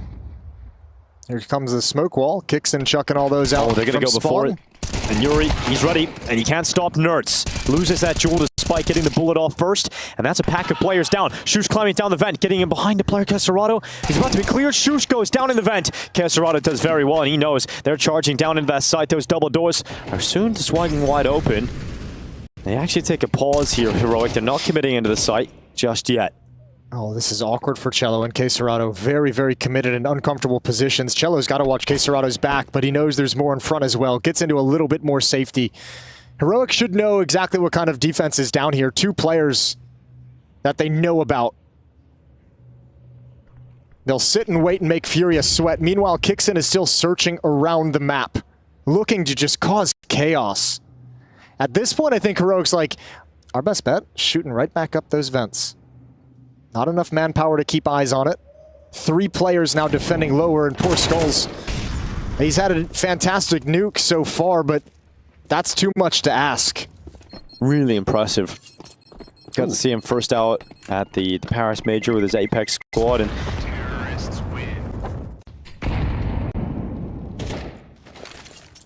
Here comes the smoke wall. Kixan chucking all those out. Oh, they're going to go before it. And Yuri, he's ready, and he can't stop Nerds. Loses that jewel to Spike, getting the bullet off first, and that's a pack of players down. Shush climbing down the vent, getting in behind the player Caserato. He's about to be cleared. Shush goes down in the vent. Caserato does very well, and he knows they're charging down into that site. Those double doors are soon to swinging wide open. They actually take a pause here, Heroic. They're not committing into the site just yet. Oh, this is awkward for Cello and Caserato. Very, very committed in uncomfortable positions. Cello's got to watch Caserato's back, but he knows there's more in front as well. Gets into a little bit more safety. Heroic should know exactly what kind of defense is down here. 2 players that they know about. They'll sit and wait and make Furia sweat. Meanwhile, Kixan is still searching around the map, looking to just cause chaos. At this point, I think Heroic's like, our best bet, shooting right back up those vents. Not enough manpower to keep eyes on it. 3 players now defending lower, and poor Skulls. He's had a fantastic nuke so far, but that's too much to ask. Really impressive. Got to see him first out at the Paris Major with his Apex squad, and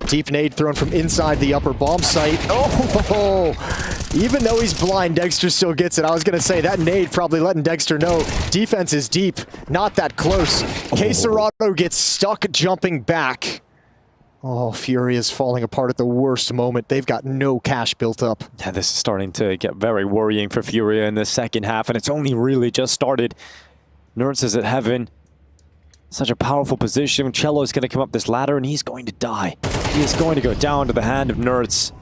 deep nade thrown from inside the upper bomb site. Oh, even though he's blind, Dexter still gets it. I was going to say, that nade probably letting Dexter know defense is deep, not that close. Caserato gets stuck jumping back. Oh, Furia is falling apart at the worst moment. They've got no cash built up. Yeah, this is starting to get very worrying for Furia in the second half, and it's only really just started. Nerds is at heaven. Such a powerful position. Cello's going to come up this ladder, and he's going to die. He is going to go down to the hand of Nerds.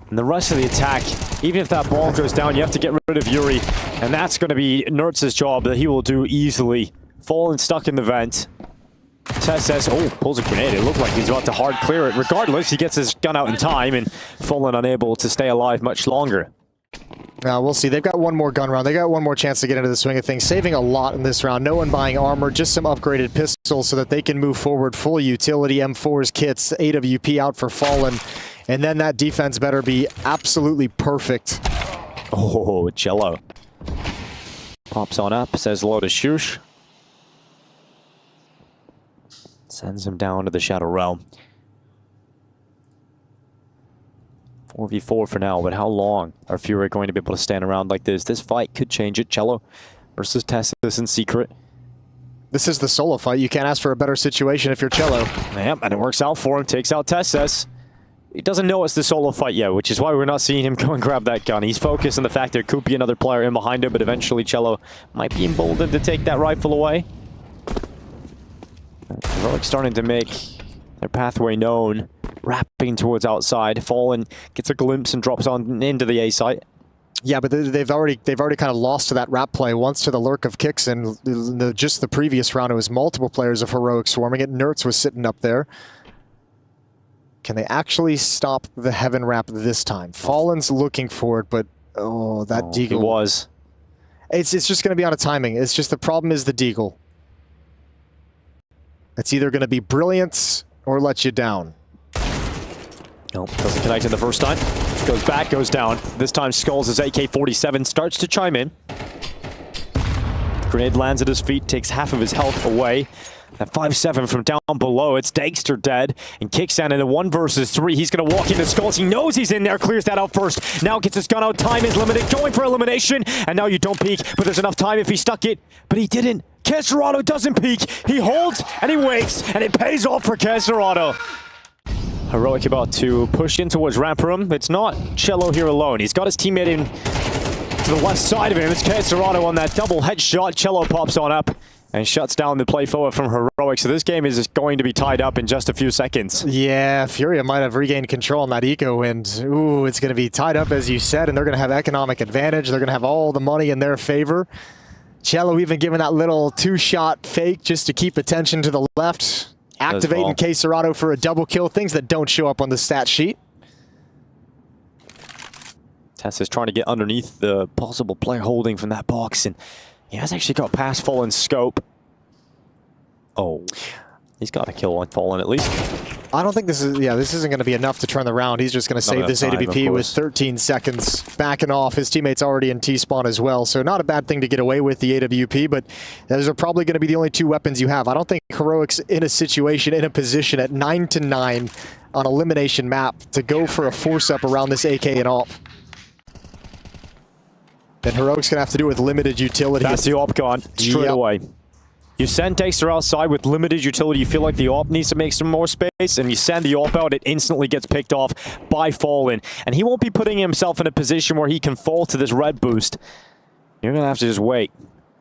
And the rest of the attack, even if that ball goes down, you have to get rid of Yuri. And that's going to be Nerds' job that he will do easily. Fallen stuck in the vent. TeSeS, pulls a grenade. It looked like he's about to hard clear it. Regardless, he gets his gun out in time, and Fallen unable to stay alive much longer. Now we'll see. They've got one more gun round. They got one more chance to get into the swing of things, saving a lot in this round. No one buying armor, just some upgraded pistols so that they can move forward. Full utility, M4s, kits, AWP out for Fallen. And then that defense better be absolutely perfect. Oh, Cello. Pops on up, says hello to Shush. Sends him down to the Shadow Realm. 4v4 for now, but how long are Furia going to be able to stand around like this? This fight could change it. Cello versus TeSeS in secret. This is the solo fight. You can't ask for a better situation if you're Cello. Yep, and it works out for him. Takes out TeSeS. He doesn't know it's the solo fight yet, which is why we're not seeing him go and grab that gun. He's focused on the fact there could be another player in behind him, but eventually Cello might be emboldened to take that rifle away. Heroic starting to make their pathway known, wrapping towards outside. Fallen gets a glimpse and drops on into the A site. Yeah, but they've already kind of lost to that wrap play. Once to the lurk of kicks, and just the previous round it was multiple players of Heroic swarming it. Nerds was sitting up there. Can they actually stop the heaven wrap this time? Fallen's looking for it, but oh, that deagle. He was. It's just going to be on a timing. It's just the problem is the deagle. It's either going to be brilliant or let you down. Nope, doesn't connect it the first time. Goes back, goes down. This time Skulls' AK-47 starts to chime in. Grenade lands at his feet, takes half of his health away. At 5-7 from down below, it's Dexter dead, and Kicksan in a 1 versus 3. He's going to walk into Skulls. He knows he's in there, clears that out first. Now gets his gun out. Time is limited, going for elimination. And now you don't peek, but there's enough time if he stuck it. But he didn't. Caserado doesn't peek. He holds, and he waits, and it pays off for Caserado. Heroic about to push in towards ramp room. It's not Cello here alone. He's got his teammate in to the left side of him. It's Caserado on that double headshot. Cello pops on up and shuts down the play forward from Heroic. So this game is going to be tied up in just a few seconds. Yeah, Furia might have regained control on that eco, and ooh, it's going to be tied up as you said, and they're going to have economic advantage. They're going to have all the money in their favor. Cello even giving that little 2-shot fake just to keep attention to the left. Activating Caserado for a double kill, things that don't show up on the stat sheet. Tess is trying to get underneath the possible player holding from that box, and he has actually got past Fallen's scope. Oh, he's got a kill on Fallen at least. I don't think this is, this isn't going to be enough to turn the round. He's just going to save this AWP with 13 seconds. Backing off, his teammate's already in T-spawn as well, so not a bad thing to get away with the AWP, but those are probably going to be the only 2 weapons you have. I don't think Heroic's in a situation, in a position at 9-9 on elimination map to go for a force-up around this AK and AWP. Then Heroic's going to have to do it with limited utility. That's the AWP gone straight away. You send Dexter outside with limited utility, you feel like the AWP needs to make some more space, and you send the AWP out, it instantly gets picked off by Fallen. And he won't be putting himself in a position where he can fall to this red boost. You're going to have to just wait.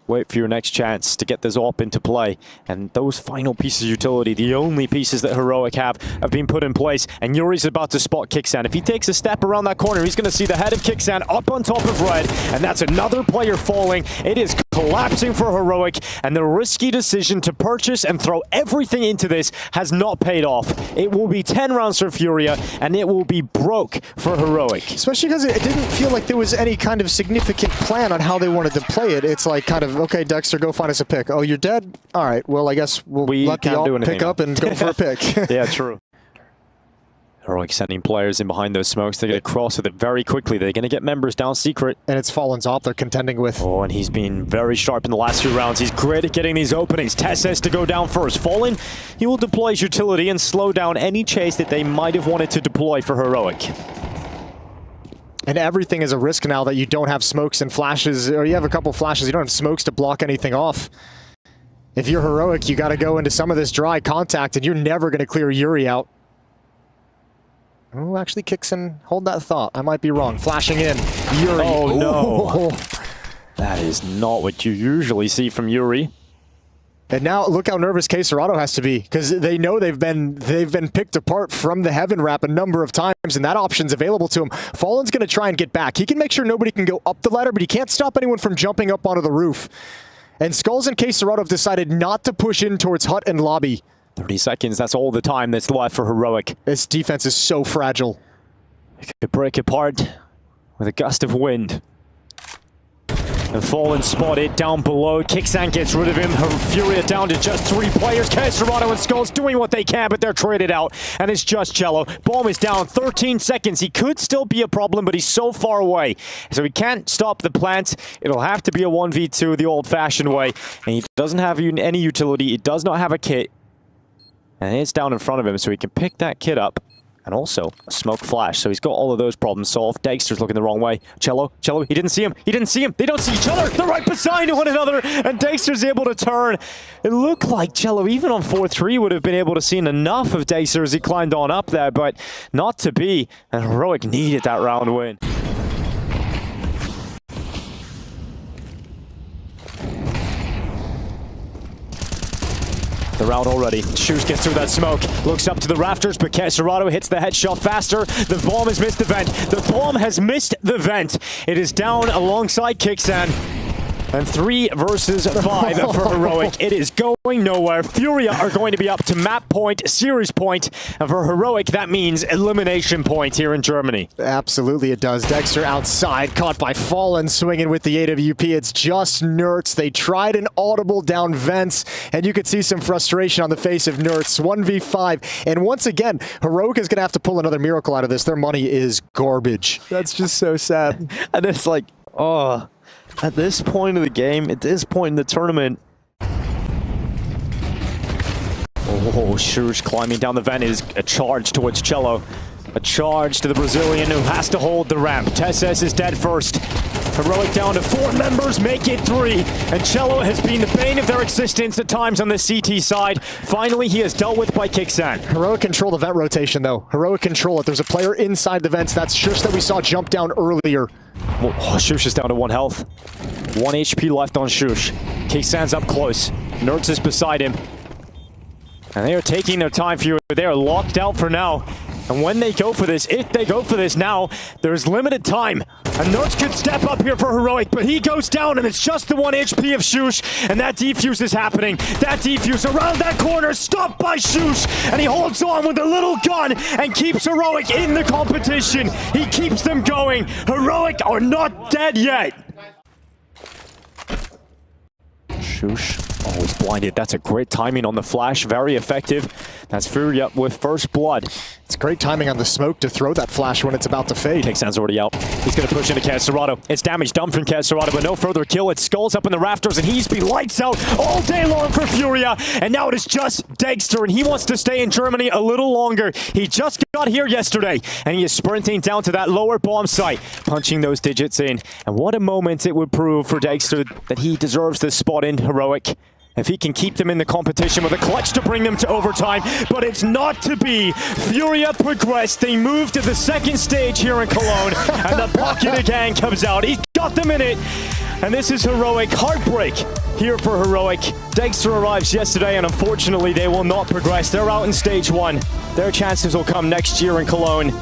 Wait for your next chance to get this AWP into play. And those final pieces of utility, the only pieces that Heroic have been put in place. And Yuri's about to spot Kicksan. If he takes a step around that corner, he's going to see the head of Kicksan up on top of red. And that's another player falling. It is collapsing for Heroic. And the risky decision to purchase and throw everything into this has not paid off. It will be 10 rounds for Furia, and it will be broke for Heroic. Especially because it didn't feel like there was any kind of significant plan on how they wanted to play it. It's like kind of, okay, Dexter, go find us a pick. Oh, you're dead? All right, well, I guess we'll let the AWP pick up and go for a pick. Yeah, true. Heroic sending players in behind those smokes. They're going to cross with it very quickly. They're going to get members down secret. And it's Fallen's AWP they're contending with. Oh, and he's been very sharp in the last few rounds. He's great at getting these openings. TeSeS to go down first. Fallen, he will deploy his utility and slow down any chase that they might have wanted to deploy for Heroic. And everything is a risk now that you don't have smokes and flashes, or you have a couple flashes, you don't have smokes to block anything off. If you're Heroic, you got to go into some of this dry contact, and you're never going to clear Yuri out. Who actually kicks in? Hold that thought. I might be wrong. Flashing in. Yuri. Oh, no. That is not what you usually see from Yuri. And now look how nervous Quecerado has to be, because they know they've been picked apart from the heaven wrap a number of times, and that option's available to him. Fallen's going to try and get back. He can make sure nobody can go up the ladder, but he can't stop anyone from jumping up onto the roof. And Skulls and Quecerado have decided not to push in towards hut and lobby. 30 seconds, that's all the time that's left for Heroic. This defense is so fragile. It could break apart with a gust of wind. And Fallen spotted down below. Kixan gets rid of him. Furia down to just 3 players. Quecerado and Skulls doing what they can, but they're traded out. And it's just Cello. Bomb is down 13 seconds. He could still be a problem, but he's so far away. So he can't stop the plant. It'll have to be a 1v2 the old-fashioned way. And he doesn't have any utility. He does not have a kit. And it's down in front of him, so he can pick that kit up. And also a smoke flash, so he's got all of those problems solved. Dexter's looking the wrong way. Cello, he didn't see him. He didn't see him. They don't see each other. They're right beside one another, and Dexter's able to turn. It looked like Cello, even on 4-3, would have been able to see enough of Dexter as he climbed on up there, but not to be. And Heroic needed that round win. They're out already. Shoes gets through that smoke. Looks up to the rafters, but Quecerado hits the headshot faster. The bomb has missed the vent. The bomb has missed the vent. It is down alongside Kixan. And 3 versus 5 for Heroic. It is going nowhere. Furia are going to be up to map point, series point. And for Heroic, that means elimination point here in Germany. Absolutely it does. Dexter outside, caught by Fallen, swinging with the AWP. It's just Nerds. They tried an audible down vents, and you could see some frustration on the face of Nerds. 1v5. And once again, Heroic is going to have to pull another miracle out of this. Their money is garbage. That's just so sad. And it's like, oh... At this point of the game, at this point in the tournament... Oh, Shush climbing down the vent is a charge towards Cello. A charge to the Brazilian who has to hold the ramp. Tesses is dead first. Heroic down to 4 members, make it 3. And Cello has been the bane of their existence at times on the CT side. Finally, he is dealt with by Kixan. Heroic control the vent rotation, though. Heroic control it. There's a player inside the vents. That's Shush that we saw jump down earlier. Oh, Shush is down to 1 health. 1 HP left on Shush. Kixan's up close. Nerds is beside him. And they are taking their time for you. They are locked out for now. And when they go for this, if they go for this now, there's limited time. And Nerds could step up here for Heroic, but he goes down, and it's just the 1 HP of Shush, and that defuse is happening. That defuse around that corner, stopped by Shush, and he holds on with a little gun and keeps Heroic in the competition. He keeps them going. Heroic are not dead yet. Shush. Oh, he's blinded. That's a great timing on the flash. Very effective. That's Furia with first blood. It's great timing on the smoke to throw that flash when it's about to fade. Kixan's already out. He's going to push into Quecerado. It's damage done from Quecerado, but no further kill. It's Skulls up in the rafters, and he's been lights out all day long for Furia. And now it is just Dexter, and he wants to stay in Germany a little longer. He just got here yesterday, and he is sprinting down to that lower bomb site, punching those digits in. And what a moment it would prove for Dexter that he deserves this spot in Heroic. If he can keep them in the competition with a clutch to bring them to overtime, but it's not to be. Furia progressed. They move to the 2nd stage here in Cologne, and the pocket again comes out. He's got them in it, and this is Heroic. Heartbreak here for Heroic. Dexter arrives yesterday, and unfortunately, they will not progress. They're out in stage 1. Their chances will come next year in Cologne.